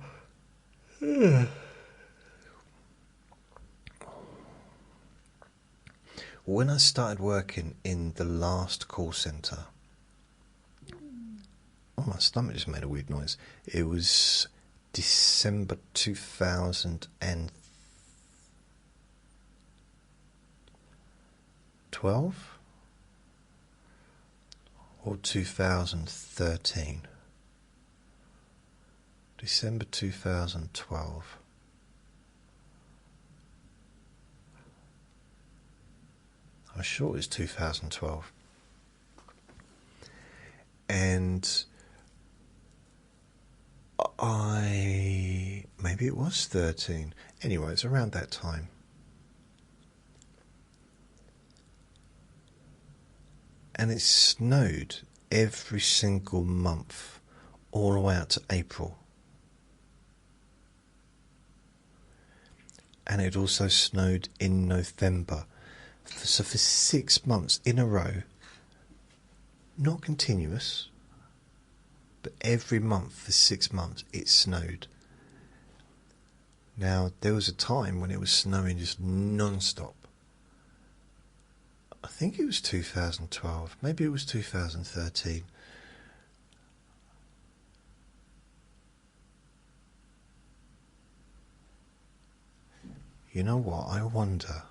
When I started working in the last call centre... Oh, my stomach just made a weird noise. It was December 2012 or 2013. December 2012. I'm sure it was 2012. And maybe it was 13. Anyway, it's around that time. And it snowed every single month, all the way out to April. And it also snowed in November. So for 6 months in a row, not continuous, but every month for 6 months it snowed. Now, there was a time when it was snowing just non-stop. I think it was 2012, maybe it was 2013. You know what? I wonder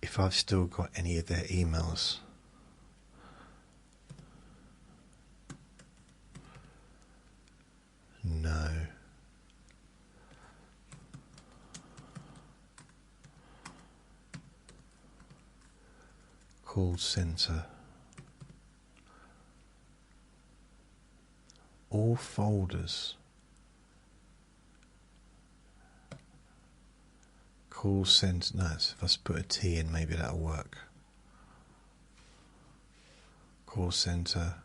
if I've still got any of their emails. No. Call centre. All folders. Call centre. No, if I put a T in, maybe that'll work. Call centre.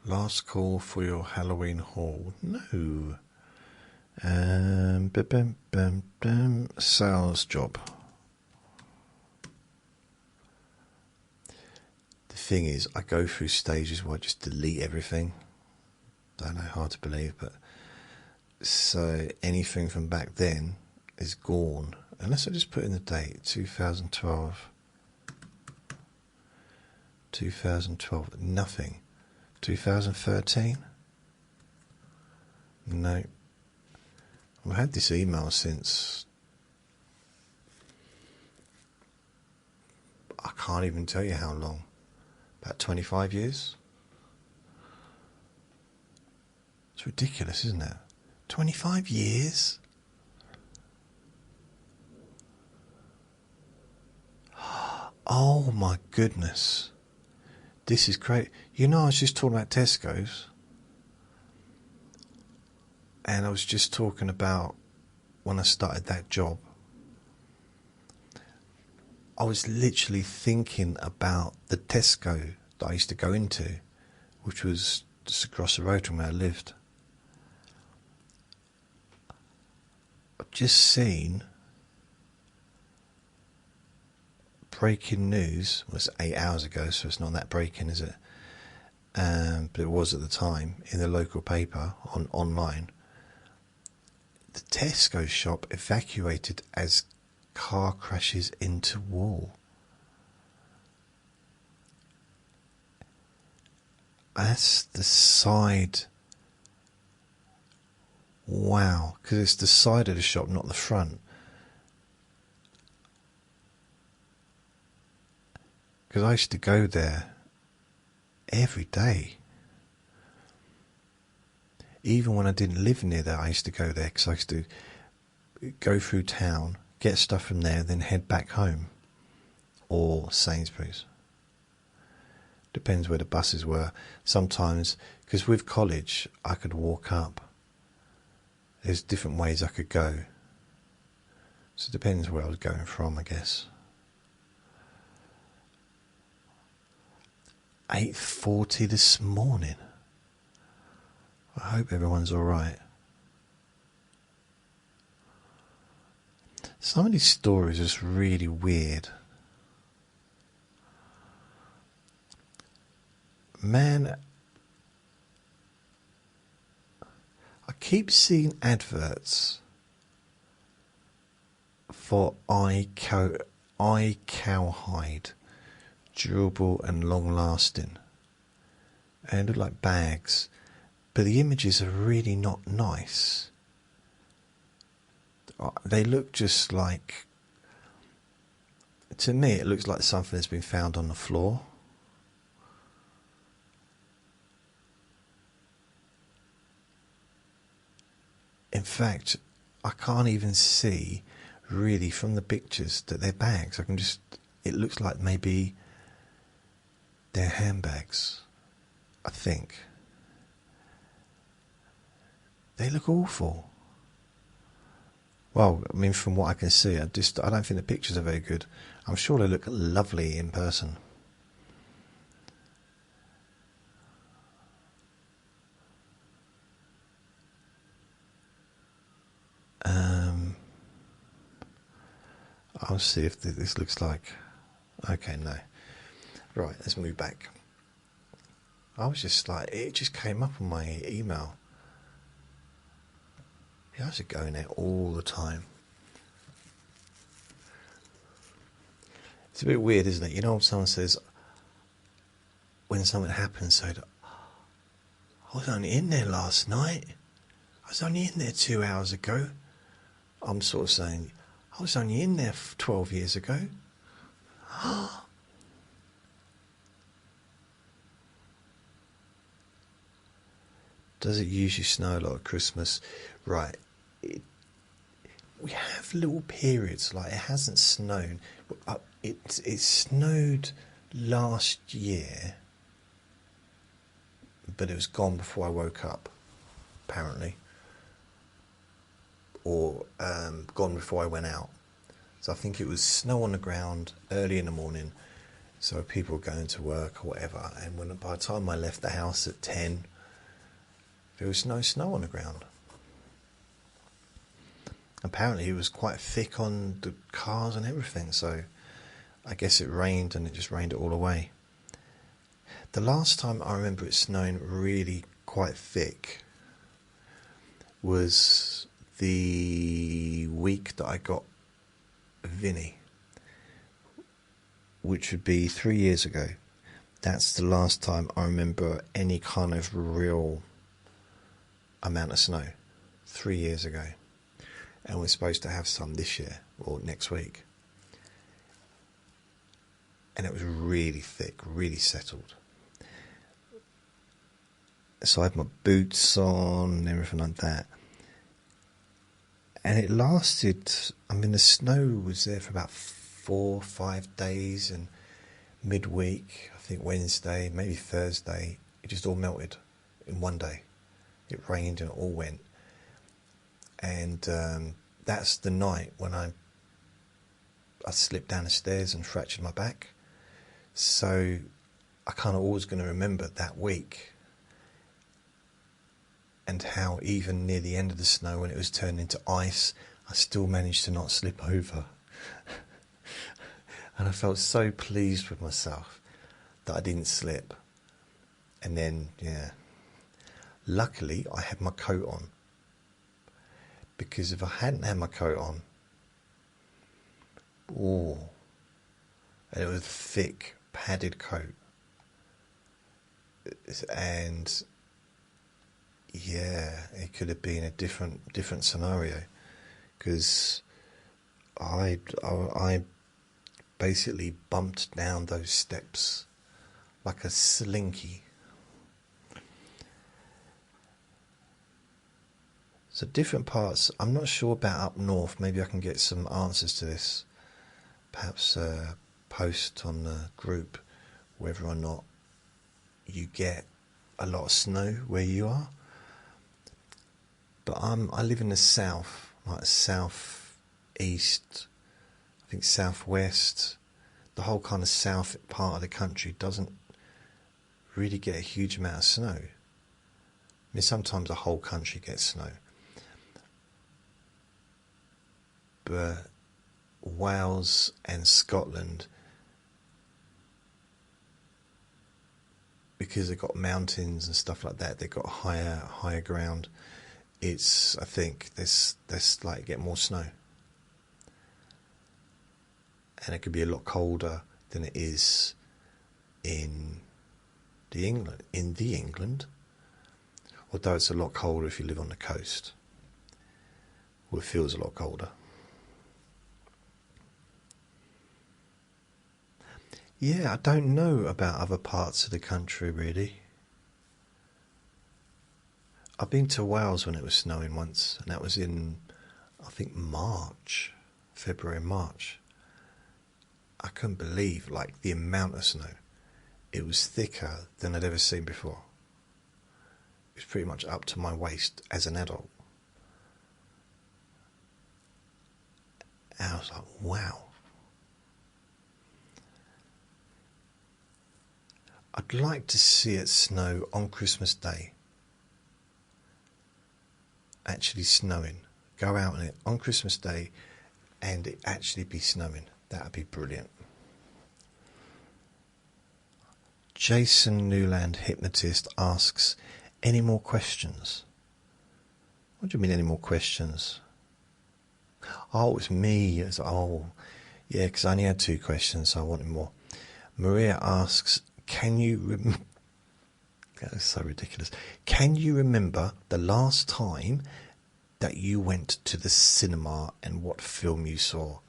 Last call for your Halloween haul. No. Sales job. The thing is, I go through stages where I just delete everything. I don't know, hard to believe, but so anything from back then is gone. Unless I just put in the date, 2012. 2012, nothing. 2013? No. I've had this email since, I can't even tell you how long. About 25 years? It's ridiculous, isn't it? 25 years? Oh my goodness. This is great. You know, I was just talking about Tesco's. And I was just talking about when I started that job. I was literally thinking about the Tesco that I used to go into, which was just across the road from where I lived. I've just seen breaking news. Well, it's 8 hours ago, so it's not that breaking, is it? But it was at the time in the local paper online. The Tesco shop evacuated as car crashes into wall. That's the side. Wow, because it's the side of the shop, not the front. Because I used to go there every day. Even when I didn't live near there, I used to go there because I used to go through town, get stuff from there, then head back home. Or Sainsbury's. Depends where the buses were. Sometimes, because with college, I could walk up. There's different ways I could go. So it depends where I was going from, I guess. 8:40 this morning. I hope everyone's alright. Some of these stories are just really weird. Man, I keep seeing adverts for eye cowhide, durable and long lasting. And they look like bags. But the images are really not nice. They look just like, to me it looks like something that's been found on the floor. In fact, I can't even see really from the pictures that they're bags. It looks like maybe they're handbags, I think. They look awful. Well, I mean, from what I can see, I don't think the pictures are very good. I'm sure they look lovely in person. I'll see if this looks like. Okay, no. Right, let's move back. I was just like, it just came up on my email. Yeah, I was going there all the time. It's a bit weird, isn't it? You know when someone says, when something happens, so I was only in there last night. I was only in there 2 hours ago. I'm sort of saying, I was only in there 12 years ago. Does it usually snow a lot at Christmas? Right. We have little periods, like it hasn't snowed. It snowed last year, but it was gone before I woke up, apparently. Or gone before I went out. So I think it was snow on the ground early in the morning, so people were going to work or whatever, and by the time I left the house at 10, there was no snow on the ground. Apparently it was quite thick on the cars and everything, so I guess it rained and it just rained it all away. The last time I remember it snowing really quite thick was the week that I got Vinnie, which would be 3 years ago. That's the last time I remember any kind of real amount of snow. 3 years ago. And we're supposed to have some this year, or next week. And it was really thick, really settled. So I had my boots on and everything like that. And it lasted, I mean, the snow was there for about 4 or 5 days, and midweek, I think Wednesday, maybe Thursday, it just all melted in one day. It rained and it all went. And that's the night when I slipped down the stairs and fractured my back. So I kind of always going to remember that week, and how even near the end of the snow, when it was turned into ice, I still managed to not slip over. And I felt so pleased with myself that I didn't slip. And then, yeah, luckily I had my coat on, because if I hadn't had my coat on, and it was a thick padded coat, and yeah, it could have been a different scenario, because I basically bumped down those steps like a slinky. So different parts, I'm not sure about up north. Maybe I can get some answers to this. Perhaps post on the group whether or not you get a lot of snow where you are. But I live in the south, like south east, I think southwest. The whole kind of south part of the country doesn't really get a huge amount of snow. I mean, sometimes the whole country gets snow. But Wales and Scotland, because they've got mountains and stuff like that, they've got higher ground. I think there's like get more snow, and it could be a lot colder than it is in the England. Although it's a lot colder if you live on the coast. Well, it feels a lot colder. Yeah, I don't know about other parts of the country, really. I've been to Wales when it was snowing once, and that was in, I think, February, March. I couldn't believe, like, the amount of snow. It was thicker than I'd ever seen before. It was pretty much up to my waist as an adult. And I was like, wow. I'd like to see it snow on Christmas Day. Actually snowing. Go out on it on Christmas Day and it actually be snowing. That would be brilliant. Jason Newland, hypnotist, asks, any more questions? What do you mean, any more questions? Oh, it's me. It's, oh, yeah, because I only had 2 questions, so I wanted more. Maria asks, can you That is so ridiculous. Can you remember the last time that you went to the cinema and what film you saw?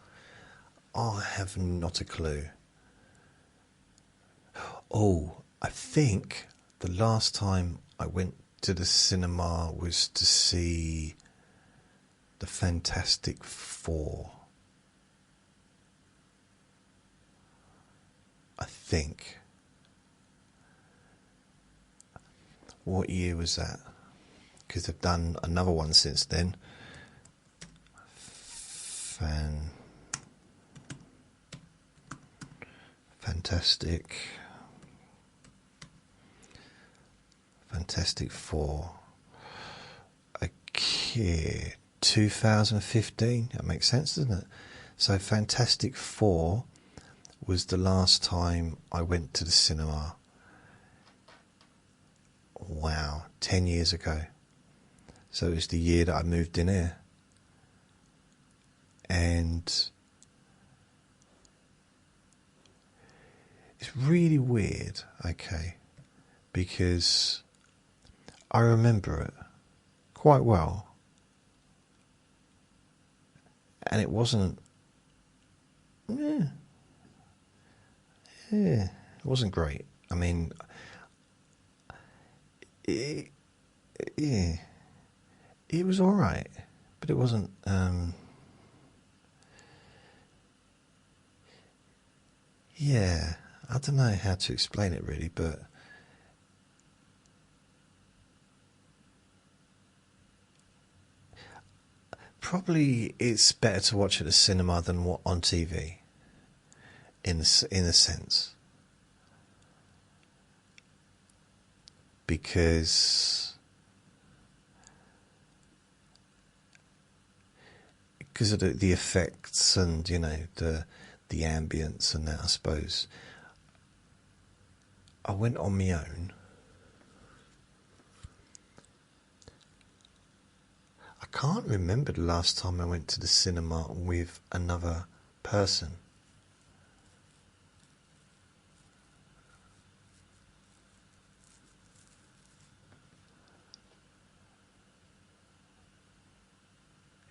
I have not a clue. Oh, I think the last time I went to the cinema was to see the Fantastic Four. I think. What year was that? Because they've done another one since then. Fantastic Four. Okay, 2015. That makes sense, doesn't it? So Fantastic Four was the last time I went to the cinema. Wow, 10 years ago. So it was the year that I moved in here. And it's really weird, okay, because I remember it quite well. And it wasn't, it wasn't great. I mean, it was all right, but it wasn't. Yeah, I don't know how to explain it really, but probably it's better to watch at the cinema than what on TV. In a sense. Because of the effects and, you know, the ambience and that, I suppose. I went on my own. I can't remember the last time I went to the cinema with another person.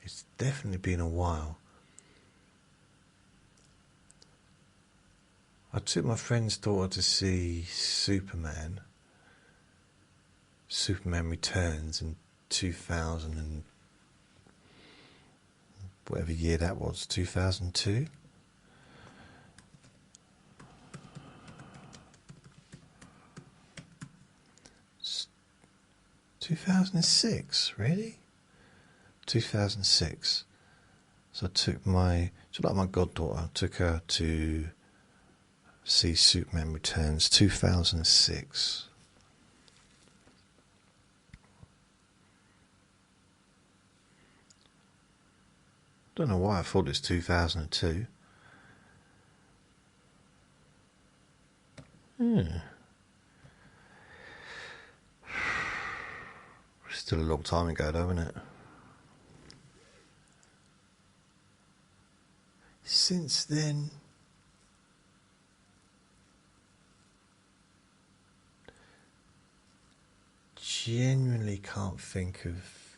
It's definitely been a while. I took my friend's daughter to see Superman Returns in 2000 and whatever year that was, 2002. It's 2006, really? 2006. So I took my goddaughter, I took her to see Superman Returns, 2006. Don't know why I thought it was 2002. Still a long time ago though, isn't it? Since then, genuinely can't think of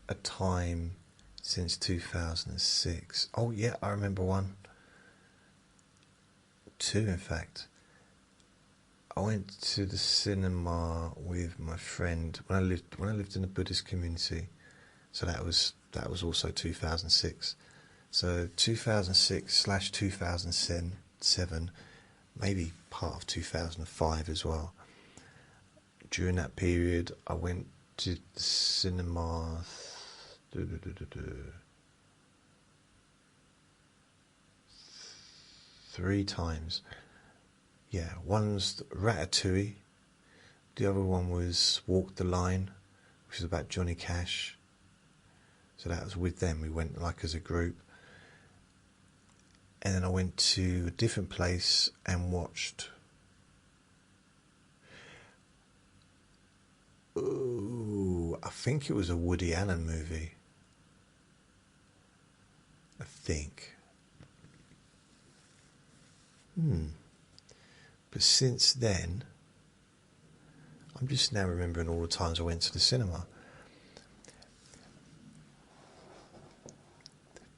a time since 2006. Oh yeah, I remember one. Two, in fact. I went to the cinema with my friend when I lived in a Buddhist community. So that was also 2006. So 2006/2007, maybe part of 2005 as well. During that period, I went to the cinema 3 times. Yeah, one's Ratatouille, the other one was Walk the Line, which is about Johnny Cash. So that was with them, we went like as a group. And then I went to a different place and watched, I think it was a Woody Allen movie. I think. But since then, I'm just now remembering all the times I went to the cinema.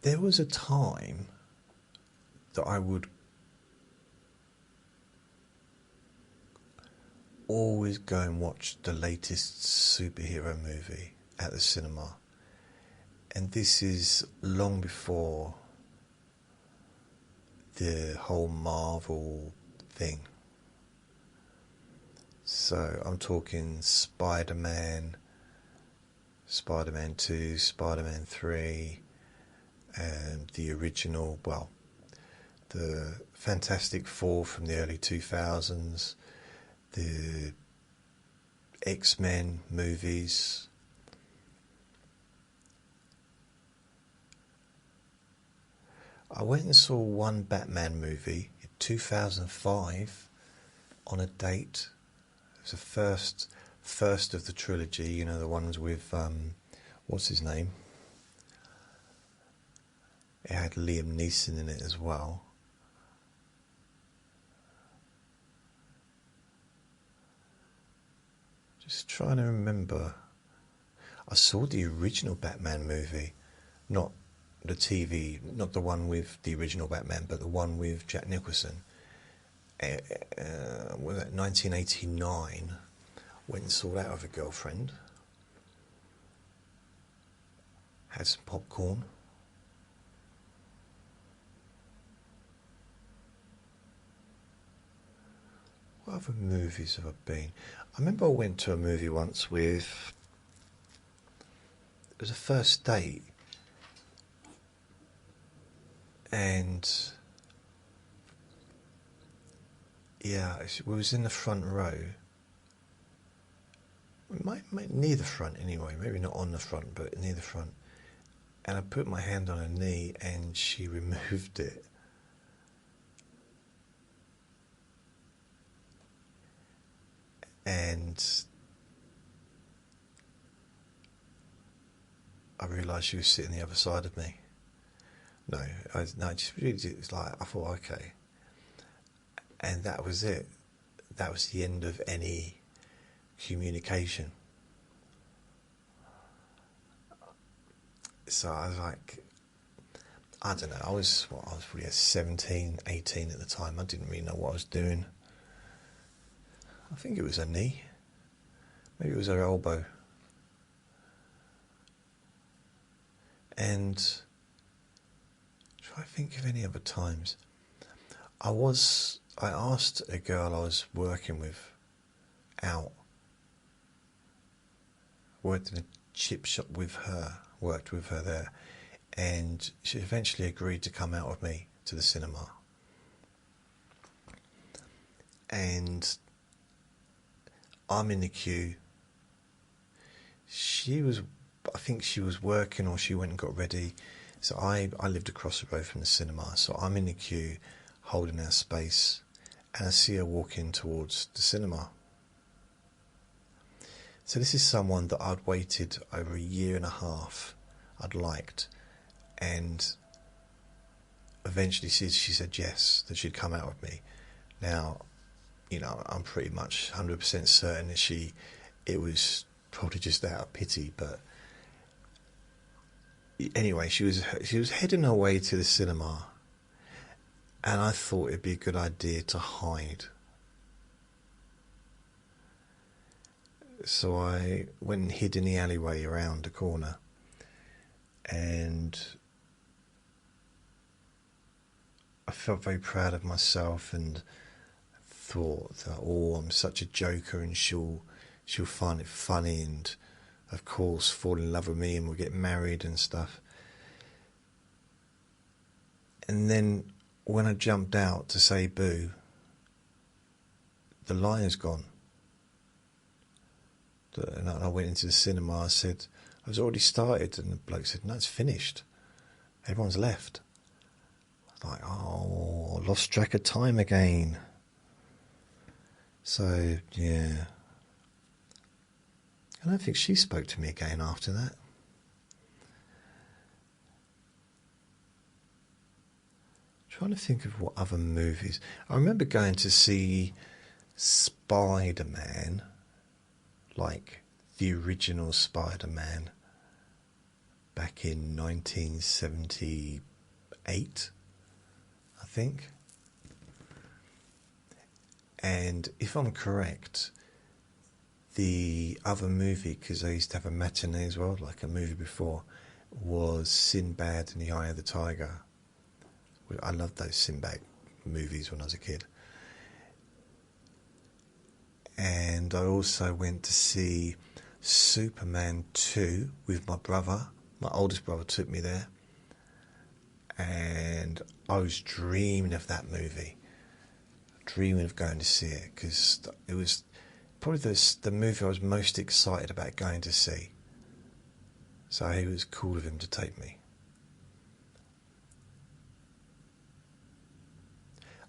There was a time that I would always go and watch the latest superhero movie at the cinema. And this is long before the whole Marvel thing. So I'm talking Spider-Man, Spider-Man 2, Spider-Man 3, and the original, well, the Fantastic Four from the early 2000s, the X-Men movies. I went and saw one Batman movie in 2005 on a date. It was the first of the trilogy, you know, the ones with, what's his name? It had Liam Neeson in it as well. Just trying to remember. I saw the original Batman movie, not the TV, not the one with the original Batman, but the one with Jack Nicholson. Was that 1989? Went and saw that with a girlfriend. Had some popcorn. What other movies have I been? I remember I went to a movie once with... It was a first date. And... yeah, we was in the front row. Near the front anyway, maybe not on the front, but near the front. And I put my hand on her knee and she removed it. And I realised she was sitting the other side of me. It's like, I thought, okay. And that was it. That was the end of any communication. So I was like, I don't know, I was probably 17, 18 at the time. I didn't really know what I was doing. I think it was her knee. Maybe it was her elbow. And try to think of any other times. I asked a girl I was working with out. Worked in a chip shop with her. Worked with her there. And she eventually agreed to come out with me to the cinema. And I'm in the queue. I think she was working or she went and got ready. So I lived across the road from the cinema. So I'm in the queue holding our space. And I see her walk in towards the cinema. So this is someone that I'd waited over a year and a half. I'd liked. And eventually she said yes, that she'd come out with me. Now, you know, I'm pretty much 100% certain that it was probably just out of pity, but anyway, she was heading her way to the cinema, and I thought it'd be a good idea to hide. So I went and hid in the alleyway around the corner, and I felt very proud of myself and thought that, oh, I'm such a joker and she'll find it funny and of course fall in love with me and we'll get married and stuff. And then when I jumped out to say boo, the line's gone. And I went into the cinema, I said, I was already started, and the bloke said, no, it's finished. Everyone's left. I was like, oh, I lost track of time again. So, yeah. I don't think she spoke to me again after that. Trying to think of what other movies. I remember going to see Spider-Man like the original Spider-Man back in 1978, I think. And if I'm correct, the other movie, because I used to have a matinee as well, like a movie before, was Sinbad and the Eye of the Tiger. I loved those Sinbad movies when I was a kid. And I also went to see Superman 2 with my brother. My oldest brother took me there. And I was dreaming of that movie. Dreaming of going to see it, because it was probably the movie I was most excited about going to see. So it was cool of him to take me.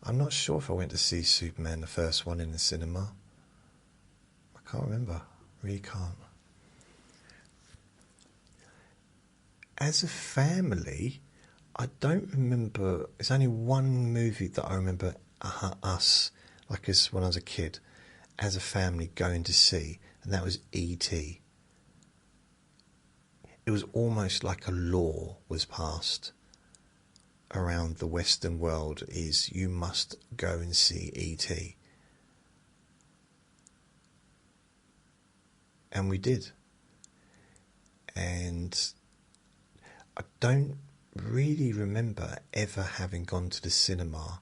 I'm not sure if I went to see Superman, the first one, in the cinema. I can't remember. Really can't. As a family, I don't remember. There's only one movie that I remember us, like as when I was a kid, as a family going to see, and that was E.T. It was almost like a law was passed around the Western world, is you must go and see E.T. And we did. And I don't really remember ever having gone to the cinema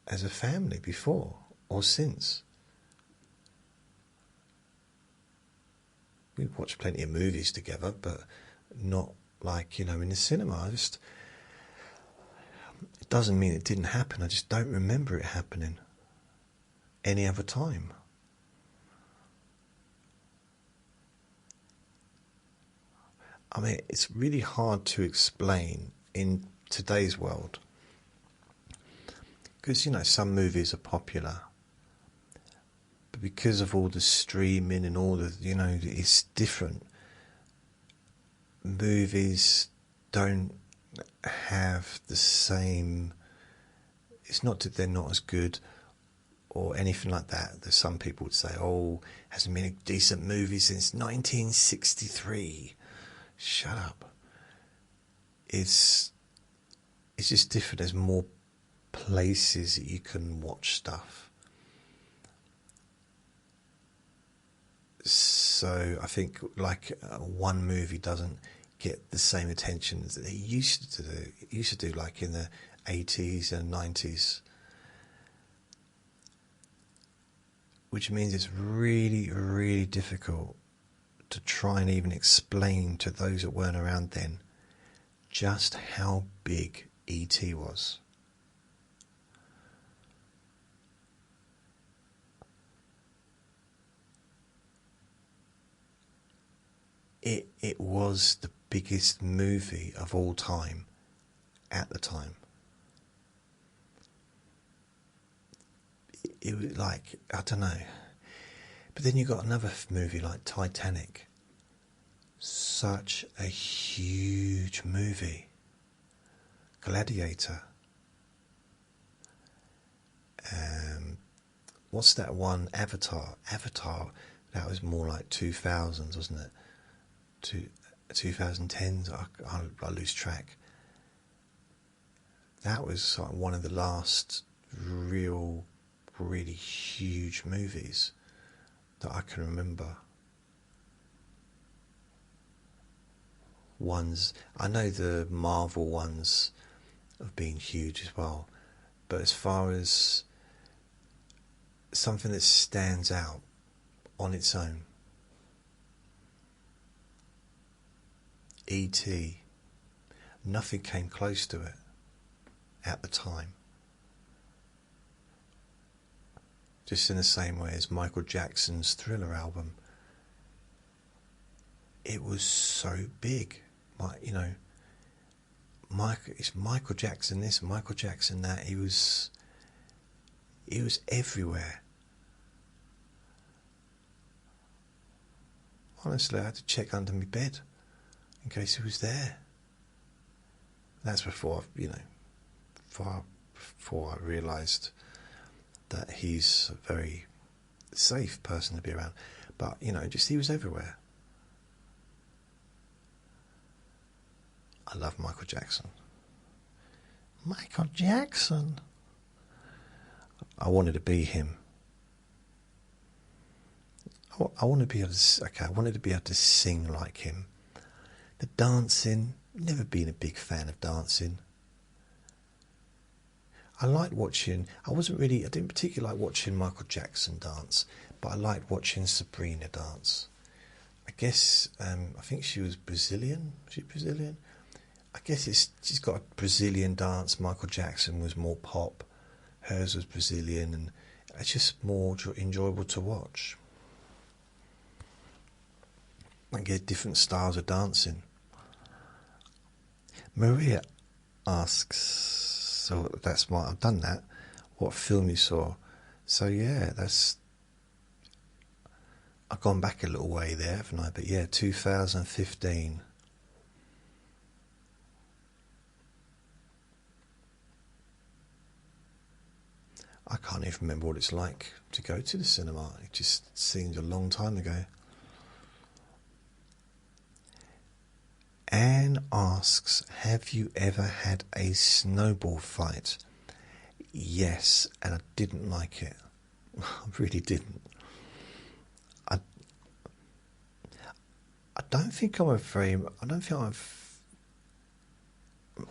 as a family before or since. We've watched plenty of movies together, but not like, in the cinema. It doesn't mean it didn't happen. I just don't remember it happening any other time. I mean, it's really hard to explain in today's world, because some movies are popular, but because of all the streaming and all the it's different. Movies don't have the same. It's not that they're not as good or anything like that. There's some people would say, "Oh, hasn't been a decent movie since 1963." Shut up. It's just different. There's more places that you can watch stuff. So I think one movie doesn't get the same attention as it used to do. It used to do like in the 80s and 90s. Which means it's really, really difficult to try and even explain to those that weren't around then just how big E.T. was. It was the biggest movie of all time at the time. It was like, I don't know. But then you got another movie like Titanic. Such a huge movie. Gladiator. What's that one? Avatar. Avatar, that was more like 2000s, wasn't it? 2010s, I lose track. That was like one of the last really huge movies that I can remember. I know the Marvel ones have been huge as well, but as far as something that stands out on its own, E.T., nothing came close to it at the time. Just in the same way as Michael Jackson's Thriller album. It was so big. It's Michael Jackson this, Michael Jackson that. He was everywhere. Honestly, I had to check under my bed in case he was there. That's before I realised that he's a very safe person to be around. But, you know, just he was everywhere. I love Michael Jackson. Michael Jackson. I wanted to be him. I wanted to be able to, I wanted to be able to sing like him. The dancing, never been a big fan of dancing. I liked watching, I didn't particularly like watching Michael Jackson dance, but I liked watching Sabrina dance. I guess, I think she was Brazilian. Was she Brazilian? I guess she's got a Brazilian dance. Michael Jackson was more pop. Hers was Brazilian, and it's just more enjoyable to watch. I get different styles of dancing. Maria asks, so that's why I've done that. What film you saw? So yeah, I've gone back a little way there, haven't I? But yeah, 2015. I can't even remember what it's like to go to the cinema. It just seems a long time ago. Anne asks, have you ever had a snowball fight? Yes, and I didn't like it. I really didn't. I don't think I'm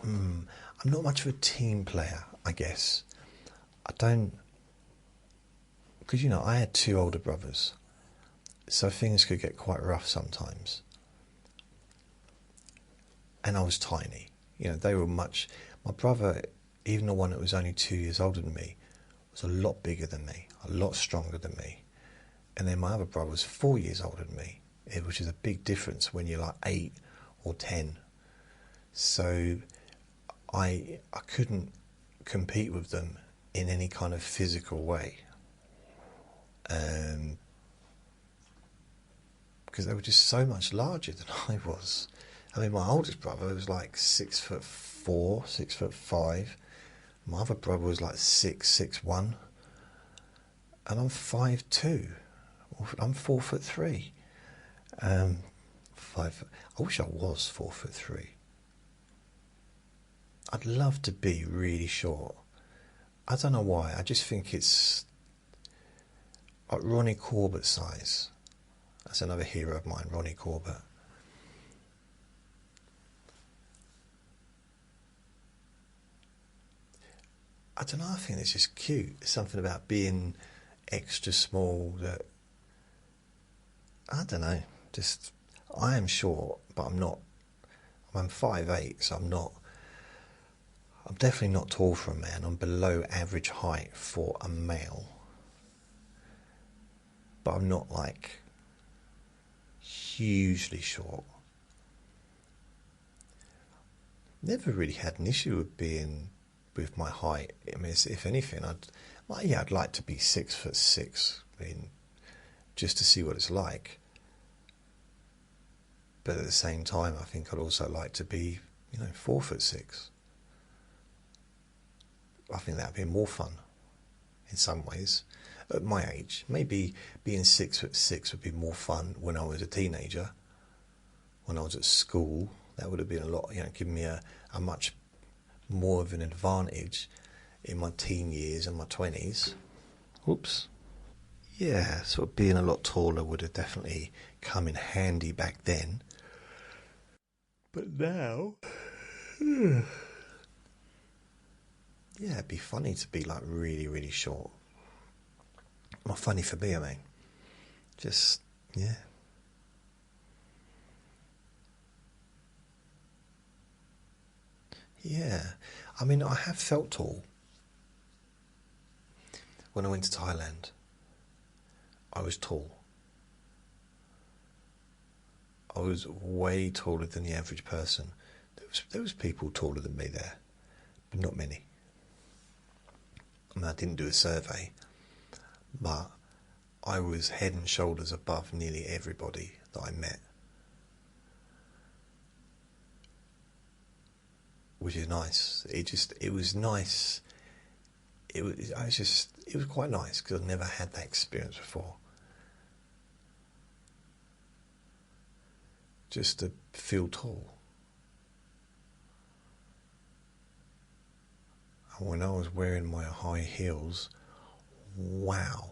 I'm not much of a team player, I guess. I don't, because, you know, I had two older brothers, so things could get quite rough sometimes. And I was tiny. You know, they were my brother, even the one that was only 2 years older than me, was a lot bigger than me, a lot stronger than me. And then my other brother was 4 years older than me, which is a big difference when you're like 8 or 10. So I couldn't compete with them in any kind of physical way. Because they were just so much larger than I was. I mean, my oldest brother was like 6'4", 6'5". My other brother was like 6'1", and I'm 5'2". I'm 4'3". I wish I was 4'3". I'd love to be really short. I don't know why. I just think it's like Ronnie Corbett size. That's another hero of mine, Ronnie Corbett. I don't know, I think it's just cute. There's something about being extra small that, I don't know, just, I am short, but I'm not, I'm 5'8", so I'm definitely not tall for a man. I'm below average height for a male. But I'm not like hugely short. Never really had an issue with my height. I mean, if anything, I'd like to be 6'6". I mean, just to see what it's like. But at the same time, I think I'd also like to be, 4'6". I think that'd be more fun, in some ways. At my age, maybe being 6'6" would be more fun when I was a teenager. When I was at school, that would have been a lot, given me a much more of an advantage in my teen years and my 20s. Whoops. Yeah, sort of being a lot taller would have definitely come in handy back then. But now, yeah, it'd be funny to be like really, really short. Not funny for me, I mean. Just, yeah. Yeah. I mean, I have felt tall. When I went to Thailand, I was tall. I was way taller than the average person. There was people taller than me there, but not many. I mean, I didn't do a survey, but I was head and shoulders above nearly everybody that I met. Which is nice. It was nice. it was quite nice because I've never had that experience before. Just to feel tall. And when I was wearing my high heels, wow.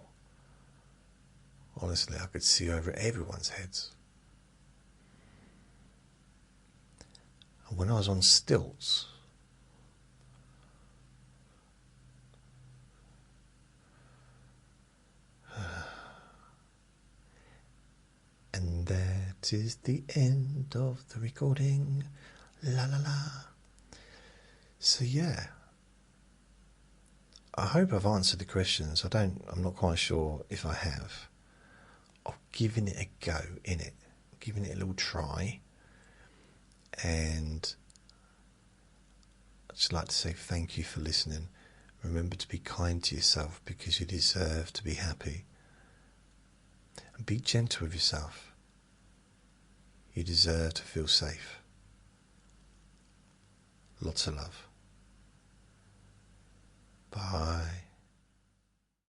Honestly, I could see over everyone's heads. And when I was on stilts, and that is the end of the recording. La la la. So yeah, I hope I've answered the questions. I'm not quite sure if I have. Of giving it a go, giving it a little try. And I'd just like to say thank you for listening. Remember to be kind to yourself because you deserve to be happy. And be gentle with yourself. You deserve to feel safe. Lots of love. Bye.